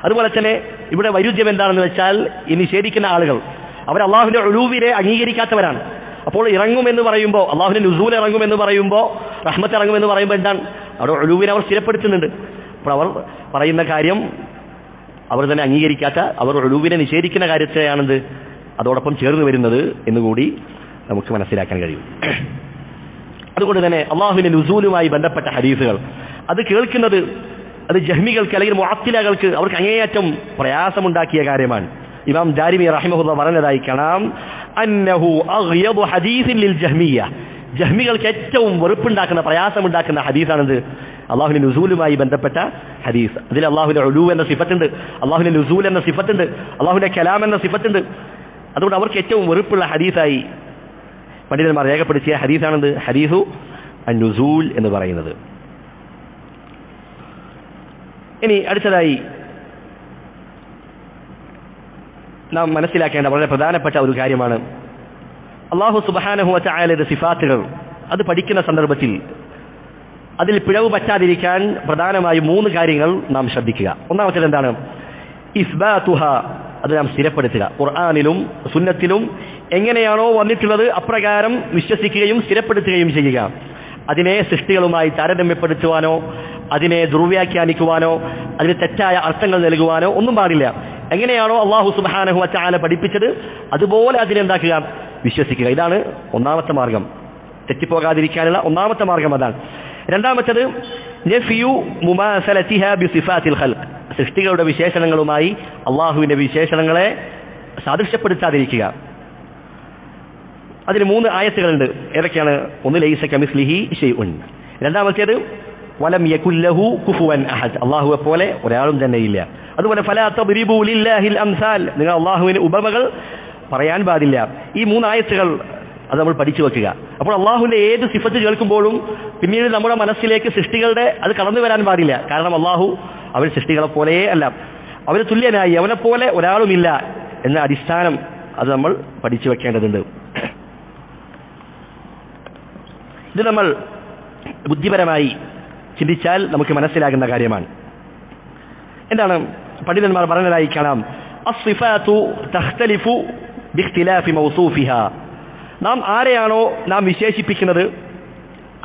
അതുപോലെ തന്നെ ഇവിടെ വൈരുദ്ധ്യം എന്താണെന്ന് വെച്ചാൽ, ഈ നിഷേധിക്കുന്ന ആളുകൾ അവർ അള്ളാഹുവിന്റെ ഉലൂവിനെ അംഗീകരിക്കാത്തവരാണ്. അപ്പോൾ ഇറങ്ങുമെന്ന് പറയുമ്പോൾ, അള്ളാഹുവിന്റെ നുസൂൽ ഇറങ്ങുമെന്ന് പറയുമ്പോൾ, റഹ്മത്ത് ഇറങ്ങുമെന്ന് പറയുമ്പോൾ എന്താണ്, അവിടെ ഉലൂവിനെ അവർ സ്ഥിരപ്പെടുത്തുന്നുണ്ട്. അപ്പോൾ അവർ പറയുന്ന കാര്യം അവർ തന്നെ അംഗീകരിക്കാത്ത, അവർ ഉലൂവിനെ നിഷേധിക്കുന്ന കാര്യത്തെയാണെന്ത് അതോടൊപ്പം ചേർന്ന് വരുന്നത് എന്നുകൂടി നമുക്ക് മനസ്സിലാക്കാൻ കഴിയും. അതുകൊണ്ട് തന്നെ അള്ളാഹുവിന്റെ നുസൂലുമായി ബന്ധപ്പെട്ട ഹദീസുകൾ അത് കേൾക്കുന്നത് അത് ജഹ്മികൾക്ക് അല്ലെങ്കിൽ മുഅത്തിലകൾക്ക് അവർക്ക് അങ്ങേയറ്റം പ്രയാസമുണ്ടാക്കിയ കാര്യമാണ്. ഇമാം ദാരിമി റഹിമഹുല്ലാഹ് പറഞ്ഞതായി കാണാം, അന്നഹു അഗ്യദു ഹദീസിൻ ലിൽ ജഹ്മിയ്യ, ജഹ്മികൾക്ക് ഏറ്റവും വെറുപ്പുണ്ടാക്കുന്ന പ്രയാസമുണ്ടാക്കുന്ന ഹദീസാണെന്ത്? അള്ളാഹുവിന്റെ നുസൂലുമായി ബന്ധപ്പെട്ട ഹദീസ്. അതിൽ അള്ളാഹുവിന്റെ ഉലൂ എന്ന സിഫത്തുണ്ട്, അള്ളാഹുവിന്റെ നുസൂൽ എന്ന സിഫത്തുണ്ട്, അള്ളാഹുവിന്റെ കലാം എന്ന സിഫത്തുണ്ട്. അതുകൊണ്ട് അവർക്ക് ഏറ്റവും വെറുപ്പുള്ള ഹദീസായി പണ്ഡിതന്മാർ രേഖപ്പെടുത്തിയ ഹദീസാണെന്ത്? ഹദീസു അൻ-നുസൂൽ എന്ന് പറയുന്നത്. ഇനി അടുത്തതായി നാം മനസ്സിലാക്കേണ്ട വളരെ പ്രധാനപ്പെട്ട ഒരു കാര്യമാണ്, അല്ലാഹു സുബ്ഹാനഹു വ തആലയുടെ സിഫാത്തുകൾ അത് പഠിക്കുന്ന സന്ദർഭത്തിൽ അതിൽ പിഴവ് പറ്റാതിരിക്കാൻ പ്രധാനമായും 3 കാര്യങ്ങൾ നാം ശ്രദ്ധിക്കുക. ഒന്നാമത്തേത് എന്താണ്? ഇസ്ബാതുഹ, അത് നാം സ്ഥിരപ്പെടുത്തുക. ഖുർആനിലും സുന്നത്തിലും എങ്ങനെയാണോ വന്നിട്ടുള്ളത് അപ്രകാരം വിശ്വസിക്കുകയും സ്ഥിരപ്പെടുത്തുകയും ചെയ്യുക. അതിനെ സൃഷ്ടികളുമായി താരതമ്യപ്പെടുത്തുവാനോ അതിനെ ദുർവ്യാഖ്യാനിക്കുവാനോ അതിന് തെറ്റായ അർത്ഥങ്ങൾ നൽകുവാനോ ഒന്നും പാടില്ല. എങ്ങനെയാണോ അല്ലാഹു സുബ്ഹാനഹു വ തആല പഠിപ്പിച്ചത് അതുപോലെ അതിനെന്താക്കുക, വിശ്വസിക്കുക. ഇതാണ് ഒന്നാമത്തെ മാർഗം, തെറ്റിപ്പോകാതിരിക്കാനുള്ള ഒന്നാമത്തെ മാർഗം അതാണ്. രണ്ടാമത്തേത് നഫ്യു മുമാസലതിഹ ബിസിഫാത്തിൽ ഖൽഖ്, സൃഷ്ടികളുടെ വിശേഷണങ്ങളുമായി അള്ളാഹുവിന്റെ വിശേഷണങ്ങളെ സാദൃശ്യപ്പെടുത്താതിരിക്കുക. അതിന് 3 ആയത്തുകളുണ്ട്. ഏതൊക്കെയാണ്? ഒന്ന് ലൈസ കമിസ്ലിഹി ശൈഉൻ, രണ്ടാമത്തേത് വലം യകുൽ ലഹു കുഫുവൻ അഹദ്, അള്ളാഹുവെ പോലെ ഒരാളും തന്നെ ഇല്ല. അതുപോലെ ഫലാ തദ്രിബു ലില്ലാഹിൽ അംസാൽ, നിങ്ങൾ അള്ളാഹുവിന് ഉപമകൾ പറയാൻ പാടില്ല. ഈ 3 ആയത്തുകൾ അത് നമ്മൾ പഠിച്ചു വെക്കുക. അപ്പോൾ അള്ളാഹുവിന്റെ ഏത് സിഫത്ത് കേൾക്കുമ്പോഴും പിന്നീട് നമ്മുടെ മനസ്സിലേക്ക് സൃഷ്ടികളുടെ അത് കടന്നു വരാൻ പാടില്ല. കാരണം അള്ളാഹു അവർ സൃഷ്ടികളെ പോലെയേ അല്ല, അവർ തുല്യനായി അവനെപ്പോലെ ഒരാളുമില്ല എന്ന അടിസ്ഥാനം അത് നമ്മൾ പഠിച്ചു വെക്കേണ്ടതുണ്ട്. ഇത് നമ്മൾ ബുദ്ധിപരമായി ചിന്തിച്ചാൽ നമുക്ക് മനസ്സിലാകുന്ന കാര്യമാണ്. എന്താണ് പണ്ഡിതന്മാർ പറഞ്ഞതായി കാണാം, അസ്സിഫാതു തഖ്തലിഫു ബിഖ്തിലാഫി മൗസൂഫിഹാ, നാം ആരെയാണോ നാം വിശേഷിപ്പിക്കുന്നത്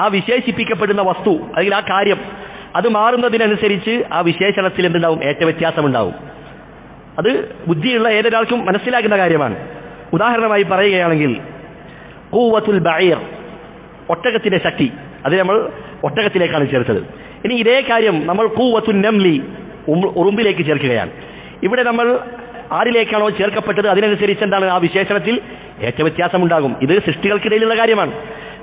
ആ വിശേഷിപ്പിക്കപ്പെടുന്ന വസ്തു അല്ലെങ്കിൽ ആ കാര്യം അത് മാറുന്നതിനനുസരിച്ച് ആ വിശേഷണത്തിൽ എന്തുണ്ടാവും? ഏറ്റവ്യത്യാസമുണ്ടാവും. അത് ബുദ്ധിയുള്ള ഏതൊരാൾക്കും മനസ്സിലാക്കുന്ന കാര്യമാണ്. ഉദാഹരണമായി പറയുകയാണെങ്കിൽ ഖുവ്വത്തുൽ ബഈർ, ഒട്ടകത്തിന്റെ ശക്തി, അത് നമ്മൾ ഒട്ടകത്തിലേക്കാണ് ചേർത്തത്. ഇനി ഇതേ കാര്യം നമ്മൾ ഖുവ്വത്തുൻ നംലി ഉറുമ്പിലേക്ക് ചേർക്കുകയാണ്. ഇവിടെ നമ്മൾ ആരിലേക്കാണോ ചേർക്കപ്പെട്ടത് അതിനനുസരിച്ച് എന്താണ് ആ വിശേഷണത്തിൽ ഏറ്റവും വ്യത്യാസമുണ്ടാകും. ഇത് സൃഷ്ടികൾക്കിടയിലുള്ള കാര്യമാണ്.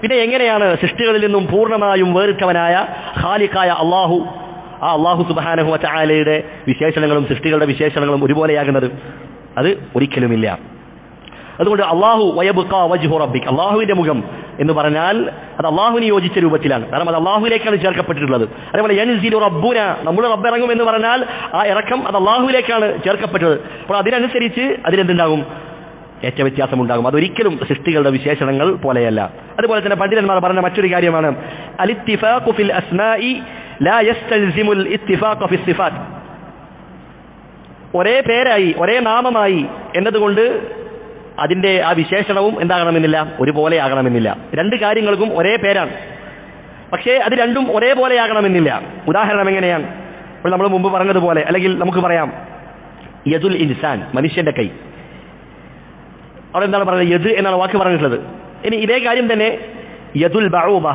പിന്നെ എങ്ങനെയാണ് സൃഷ്ടികളിൽ നിന്നും പൂർണ്ണമായും വേറിട്ടവനായ ഖാലിഖായ അള്ളാഹു, ആ അള്ളാഹു സുബ്ഹാനഹു വ തആലയുടെ വിശേഷണങ്ങളും സൃഷ്ടികളുടെ വിശേഷണങ്ങളും ഒരുപോലെയാകുന്നത്? അത് ഒരിക്കലുമില്ല. അതുകൊണ്ട് അള്ളാഹു വയബ്ഖാ വജ്ഹു റബ്ബിക്, അള്ളാഹുവിന്റെ മുഖം എന്ന് പറഞ്ഞാൽ അത് അള്ളാഹുവിന് യോജിച്ച രൂപത്തിലാണ്. കാരണം അത് അള്ളാഹുവിലേക്കാണ് ചേർക്കപ്പെട്ടിട്ടുള്ളത്. അതേപോലെ യൻസിലു റബ്ബുന, നമ്മുടെ റബ്ബ് ഇറങ്ങും എന്ന് പറഞ്ഞാൽ ആ ഇറക്കം അത് അള്ളാഹുവിലേക്കാണ് ചേർക്കപ്പെട്ടത്. അപ്പോൾ അതിനനുസരിച്ച് അതിനെന്തുണ്ടാകും? ഏറ്റവും വ്യത്യാസമുണ്ടാകും. അതൊരിക്കലും സൃഷ്ടികളുടെ വിശേഷണങ്ങൾ പോലെയല്ല. അതുപോലെ തന്നെ പണ്ഡിതന്മാർ പറഞ്ഞ മറ്റൊരു കാര്യമാണ് അലിത്തിഫാഖു ഫിൽ അസ്മാഇ ലാ യസ്തൽസിമുൽ ഇത്തിഫാഖ ഫിസ് സിഫാത്ത്. ഒരേ പേരായി ഒരേ നാമമായി എന്നതുകൊണ്ട് അതിന്റെ ആ വിശേഷണവും എന്താകണമെന്നില്ല, ഒരുപോലെ ആകണമെന്നില്ല. രണ്ട് കാര്യങ്ങൾക്കും ഒരേ പേരാണ്, പക്ഷേ അത് രണ്ടും ഒരേപോലെ ആകണമെന്നില്ല. ഉദാഹരണം എങ്ങനെയാണ്? ഇപ്പോൾ നമ്മൾ മുമ്പ് പറഞ്ഞതുപോലെ, അല്ലെങ്കിൽ നമുക്ക് പറയാം യദുൽ ഇൻസാൻ, മനുഷ്യന്റെ കൈ. അവിടെ എന്താണ് പറയുന്നത്? യദ് എന്നാണ് വാക്ക് പറഞ്ഞിട്ടുള്ളത്. ഇനി ഇതേ കാര്യം തന്നെ യദുൽ ബഊബ,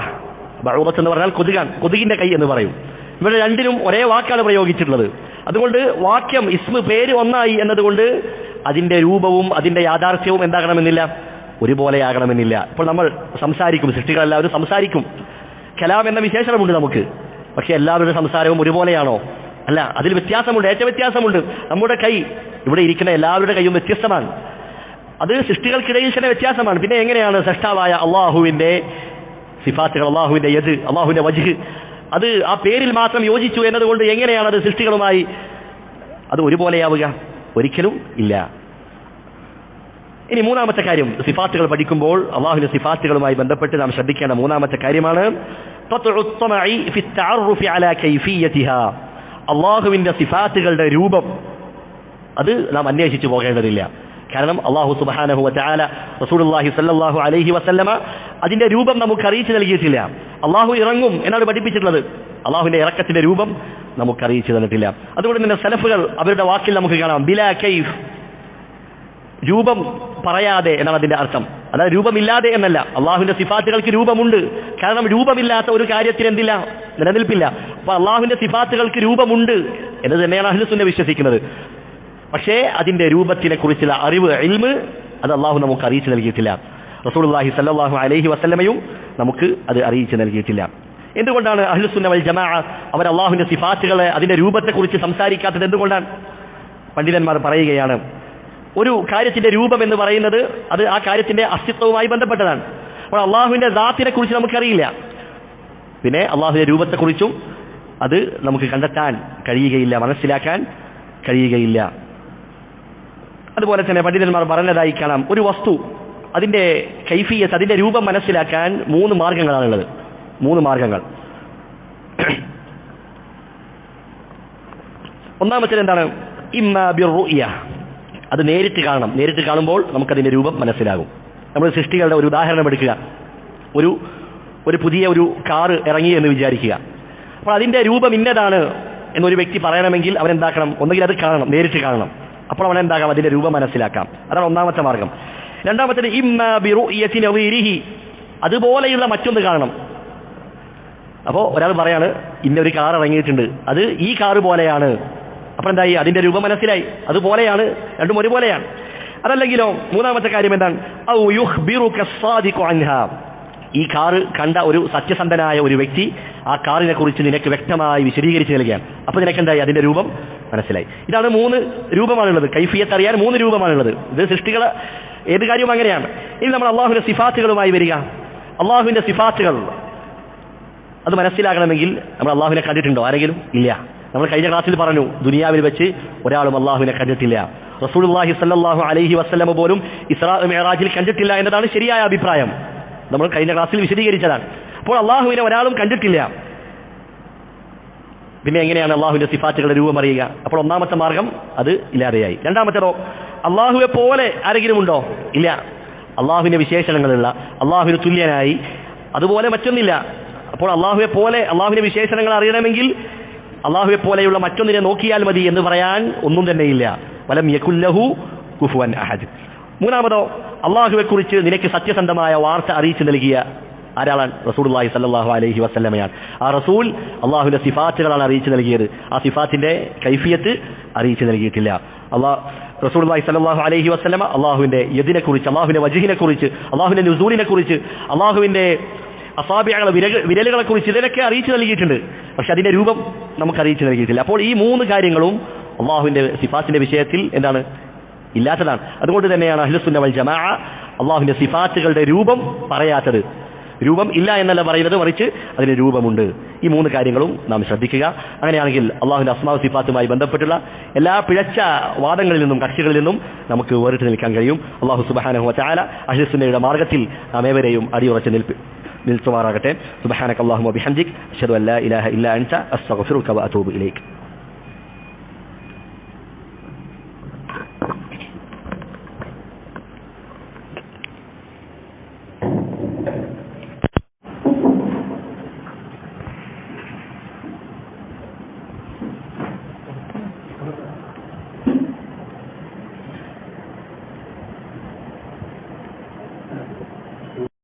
ബഊബത്ത് എന്ന് പറഞ്ഞാൽ കൊതുകാണ്, കൊതുകിന്റെ കൈ എന്ന് പറയും. ഇവിടെ രണ്ടിനും ഒരേ വാക്കാണ് പ്രയോഗിച്ചിട്ടുള്ളത്. അതുകൊണ്ട് വാക്യം ഇസ്മ പേര് ഒന്നായി എന്നതുകൊണ്ട് അതിന്റെ രൂപവും അതിന്റെ യാഥാർത്ഥ്യവും എന്താകണമെന്നില്ല, ഒരുപോലെയാകണമെന്നില്ല. ഇപ്പോൾ നമ്മൾ സംസാരിക്കും, സൃഷ്ടികളെല്ലാവരും സംസാരിക്കും. കലാം എന്ന വിശേഷണമുണ്ട് നമുക്ക്, പക്ഷെ എല്ലാവരുടെ സംസാരവും ഒരുപോലെയാണോ? അല്ല, അതിൽ വ്യത്യാസമുണ്ട്, ഏറ്റവും വ്യത്യാസമുണ്ട്. നമ്മുടെ കൈ, ഇവിടെ ഇരിക്കുന്ന എല്ലാവരുടെ കൈയും വ്യത്യസ്തമാണ്. അത് സൃഷ്ടികൾക്കിടയിൽ തന്നെ വ്യത്യാസമാണ്. പിന്നെ എങ്ങനെയാണ് സൃഷ്ടാവായ അള്ളാഹുവിന്റെ സിഫാത്തുകൾ, അള്ളാഹുവിന്റെ യദ്, അള്ളാഹുവിന്റെ വജ്ഹ്, അത് ആ പേരിൽ മാത്രം യോജിച്ചു എന്നതുകൊണ്ട് എങ്ങനെയാണ് അത് സൃഷ്ടികളുമായി അത് ഒരുപോലെയാവുക? ഒരിക്കലും ഇല്ല. ഇനി മൂന്നാമത്തെ കാര്യം, സിഫാത്തുകൾ പഠിക്കുമ്പോൾ അള്ളാഹുവിന്റെ സിഫാത്തുകളുമായി ബന്ധപ്പെട്ട് നാം ശ്രദ്ധിക്കേണ്ട മൂന്നാമത്തെ കാര്യമാണ് അള്ളാഹുവിന്റെ സിഫാത്തുകളുടെ രൂപം അത് നാം അന്വേഷിച്ചു പോകേണ്ടതില്ല. കാരണം അള്ളാഹു സുബ്ഹാനഹു വ തആല റസൂലുള്ളാഹി സ്വല്ലല്ലാഹു അലൈഹി വസല്ലമ അതിന്റെ രൂപം നമുക്ക് അറിയിച്ചു നൽകിയിട്ടില്ല. അള്ളാഹു ഇറങ്ങും എന്നാണ് പഠിപ്പിച്ചിട്ടുള്ളത്. അള്ളാഹുവിന്റെ ഇറക്കത്തിന്റെ രൂപം നമുക്ക് അറിയിച്ചു തന്നിട്ടില്ല. അതുകൊണ്ട് തന്നെ സലഫുകൾ അവരുടെ വാക്കിൽ നമുക്ക് കാണാം ബിലാ കൈഫ്, രൂപം പറയാതെ എന്നാണ് അതിന്റെ അർത്ഥം. അതായത് രൂപമില്ലാതെ എന്നല്ല. അള്ളാഹുവിന്റെ സിഫാത്തുകൾക്ക് രൂപമുണ്ട്. കാരണം രൂപമില്ലാത്ത ഒരു കാര്യത്തിന് എന്തില്ല, നിലനിൽപ്പില്ല. അപ്പൊ അള്ളാഹുവിന്റെ സിഫാത്തുകൾക്ക് രൂപമുണ്ട് എന്ന് തന്നെയാണ് അഹ്ലുസുന്ന വിശ്വസിക്കുന്നത്. പക്ഷേ അതിന്റെ രൂപത്തിനെ കുറിച്ചുള്ള അറിവ്, ഇൽമ്, അത് അള്ളാഹു നമുക്ക് അറിയിച്ചു നൽകിയിട്ടില്ല. റസൂലുള്ളാഹി സ്വല്ലല്ലാഹു അലൈഹി വസല്ലമയും നമുക്ക് അത് അറിയിച്ചു നൽകിയിട്ടില്ല. എന്തുകൊണ്ടാണ് അഹ്ലുസുന്ന വൽ ജമാഅ അവർ അള്ളാഹുവിന്റെ സിഫാത്തുകളെ അതിന്റെ രൂപത്തെക്കുറിച്ച് സംസാരിക്കാത്തത്? എന്തുകൊണ്ടാണ്? പണ്ഡിതന്മാർ പറയുകയാണ്, ഒരു കാര്യത്തിന്റെ രൂപം എന്ന് പറയുന്നത് അത് ആ കാര്യത്തിന്റെ അസ്തിത്വവുമായി ബന്ധപ്പെട്ടതാണ്. അപ്പോൾ അള്ളാഹുവിന്റെ ദാത്തിനെ കുറിച്ച് നമുക്കറിയില്ല, പിന്നെ അള്ളാഹുവിന്റെ രൂപത്തെക്കുറിച്ചും അത് നമുക്ക് കണ്ടെത്താൻ കഴിയുകയില്ല, മനസ്സിലാക്കാൻ കഴിയുകയില്ല. അതുപോലെ തന്നെ പണ്ഡിതന്മാർ പറഞ്ഞതായി കാണാം, ഒരു വസ്തു അതിന്റെ കൈഫിയത്ത്, അതിന്റെ രൂപം മനസ്സിലാക്കാൻ 3 മാർഗങ്ങളാണുള്ളത്. 3 മാർഗങ്ങൾ. ഒന്നാമത്തേത് എന്താണ്? ഇമ്മാ ബിർറുയ, അത് നേരിട്ട് കാണണം. നേരിട്ട് കാണുമ്പോൾ നമുക്കതിന്റെ രൂപം മനസ്സിലാകും. നമ്മൾ സൃഷ്ടികളുടെ ഒരു ഉദാഹരണം എടുക്കുക. ഒരു പുതിയ ഒരു കാറ് ഇറങ്ങി എന്ന് വിചാരിക്കുക. അപ്പോൾ അതിന്റെ രൂപം ഇന്നതാണ് എന്നൊരു വ്യക്തി പറയണമെങ്കിൽ അവനെന്താക്കണം? ഒന്നുകിൽ അത് കാണണം, നേരിട്ട് കാണണം. അപ്പോൾ അവനെന്താകാം? അതിന്റെ രൂപം മനസ്സിലാക്കാം. അതാണ് ഒന്നാമത്തെ മാർഗം. രണ്ടാമത്തേത് ഇമ്മാ ബിറുയതി നദീരിഹി, അതുപോലെയുള്ള മറ്റൊന്ന് കാണണം. അപ്പോൾ ഒരാൾ പറയാണ് ഇന്നൊരു കാർ ഇറങ്ങിയിട്ടുണ്ട്, അത് ഈ കാറ് പോലെയാണ്. അപ്പോൾ എന്തായി? അതിന്റെ രൂപം മനസ്സിലായി, അതുപോലെയാണ്, രണ്ടും ഒരുപോലെയാണ്. അതല്ലെങ്കിലോ മൂന്നാമത്തെ കാര്യം എന്താണ്? ഔ യുഖ്ബിറുക സ്സാദിഖു അൻഹാ, ഈ കാറ് കണ്ട ഒരു സത്യസന്ധനായ ഒരു വ്യക്തി ആ കാറിനെ കുറിച്ച് നിനക്ക് വ്യക്തമായി വിശദീകരിച്ച് നൽകുകയാണ്. അപ്പോൾ നിനക്കെന്തായി? അതിന്റെ രൂപം മനസ്സിലായി. ഇതാണ് 3 രൂപമാണുള്ളത്. കൈഫിയത്ത് അറിയാൻ 3 രൂപമാണുള്ളത്. ഇത് സൃഷ്ടികൾ ഏത് കാര്യവും അങ്ങനെയാണ്. ഇനി നമ്മൾ അള്ളാഹുവിന്റെ സിഫാത്തുകളുമായി വരിക. അള്ളാഹുവിന്റെ സിഫാത്തുകൾ അത് മനസ്സിലാകണമെങ്കിൽ നമ്മൾ അള്ളാഹുവിനെ കണ്ടിട്ടുണ്ടോ? ആരെങ്കിലും? ഇല്ല. നമ്മൾ കഴിഞ്ഞ ക്ലാസ്സിൽ പറഞ്ഞു, ദുനിയാവിൽ വെച്ച് ഒരാളും അള്ളാഹുവിനെ കണ്ടിട്ടില്ല. റസൂലുള്ളാഹി സ്വല്ലല്ലാഹു അലൈഹി വസല്ലം പോലും ഇസ്രാ മിഅ്റാജിൽ കണ്ടിട്ടില്ല എന്നതാണ് ശരിയായ അഭിപ്രായം. നമ്മൾ കഴിഞ്ഞ ക്ലാസ്സിൽ വിശദീകരിച്ചതാണ്. അപ്പോൾ അള്ളാഹുവിനെ ഒരാളും കണ്ടിട്ടില്ല. പിന്നെ എങ്ങനെയാണ് അള്ളാഹുവിന്റെ സിഫാത്തുകളുടെ രൂപം അറിയുക? അപ്പോൾ ഒന്നാമത്തെ മാർഗം അത് ഇല്ലാതെയായി. രണ്ടാമത്തേതോ, അള്ളാഹുവെ പോലെ ആരെങ്കിലും ഉണ്ടോ? ഇല്ല. അള്ളാഹുവിന്റെ വിശേഷണങ്ങളുള്ള, അള്ളാഹുവിന് തുല്യനായി അതുപോലെ മറ്റൊന്നില്ല. അപ്പോൾ അള്ളാഹുവെ പോലെ, അള്ളാഹുവിന്റെ വിശേഷണങ്ങൾ അറിയണമെങ്കിൽ അള്ളാഹുവെ പോലെയുള്ള മറ്റൊന്നിനെ നോക്കിയാൽ മതി എന്ന് പറയാൻ ഒന്നും തന്നെയില്ല. വലം യകുല്ലഹു കുഫുവൻ അഹദ്. മൂന്നാമതോ, അള്ളാഹുവെ കുറിച്ച് നിനക്ക് സത്യസന്ധമായ വാർത്ത അറിയിച്ചു നൽകിയ ആരാളാണ്? റസൂലുള്ളാഹി സ്വല്ലല്ലാഹു അലൈഹി വസല്ലമയാണ്. ആ റസൂൽ അള്ളാഹുവിന്റെ സിഫാത്തുകളാണ് അറിയിച്ചു നൽകിയത്. ആ സിഫാത്തിന്റെ കൈഫിയത്ത് അറിയിച്ചു നൽകിയിട്ടില്ല. റസൂലുള്ളാഹി സ്വല്ലല്ലാഹു അലൈഹി വസല്ലമ അള്ളാഹുവിന്റെ യദിനെ കുറിച്ച്, അള്ളാഹുവിന്റെ വജ്ഹിനെ കുറിച്ച്, അള്ളാഹുവിന്റെ നുസൂലിനെ കുറിച്ച്, അള്ളാഹുവിന്റെ അസാബിഅകളെ വിരലുകളെ കുറിച്ച് ഇതിനൊക്കെ അറിയിച്ചു നൽകിയിട്ടുണ്ട്. പക്ഷെ അതിന്റെ രൂപം നമുക്ക് അറിയിച്ചു നൽകിയിട്ടില്ല. അപ്പോൾ ഈ മൂന്ന് കാര്യങ്ങളും അള്ളാഹുവിന്റെ സിഫാത്തിന്റെ വിഷയത്തിൽ എന്താണ്? ഇല്ലാത്തതാണ്. അതുകൊണ്ട് തന്നെയാണ് അഹ്ലുസുന്ന വൽ ജമാഅ അള്ളാഹുവിന്റെ സിഫാത്തുകളുടെ രൂപം പറയാത്തത്. രൂപം ഇല്ല എന്നല്ല പറയുന്നത്, മറിച്ച് അതിന് രൂപമുണ്ട്. ഈ മൂന്ന് കാര്യങ്ങളും നാം ശ്രദ്ധിക്കുക. അങ്ങനെയാണെങ്കിൽ അള്ളാഹുവിന്റെ അസ്മാഉ സിഫാത്തുമായി ബന്ധപ്പെട്ടുള്ള എല്ലാ പിഴച്ച വാദങ്ങളിൽ നിന്നും കക്ഷികളിൽ നിന്നും നമുക്ക് വേറിട്ട് നിൽക്കാൻ കഴിയും. അള്ളാഹു സുബ്ഹാനഹു വ തആല അഹ്ലുസുന്നയുടെ മാർഗ്ഗത്തിൽ നാം ഏവരെയും അടിയുറച്ച് നിൽക്കുമാറാകട്ടെ. സുബ്ഹാനക അല്ലാഹുമ്മ ബിഹംദിക അശ്ഹദു അൻ ലാ ഇലാഹ ഇല്ലാ അൻത അസ്തഗ്ഫിറുക വ അതൂബു ഇലൈക്.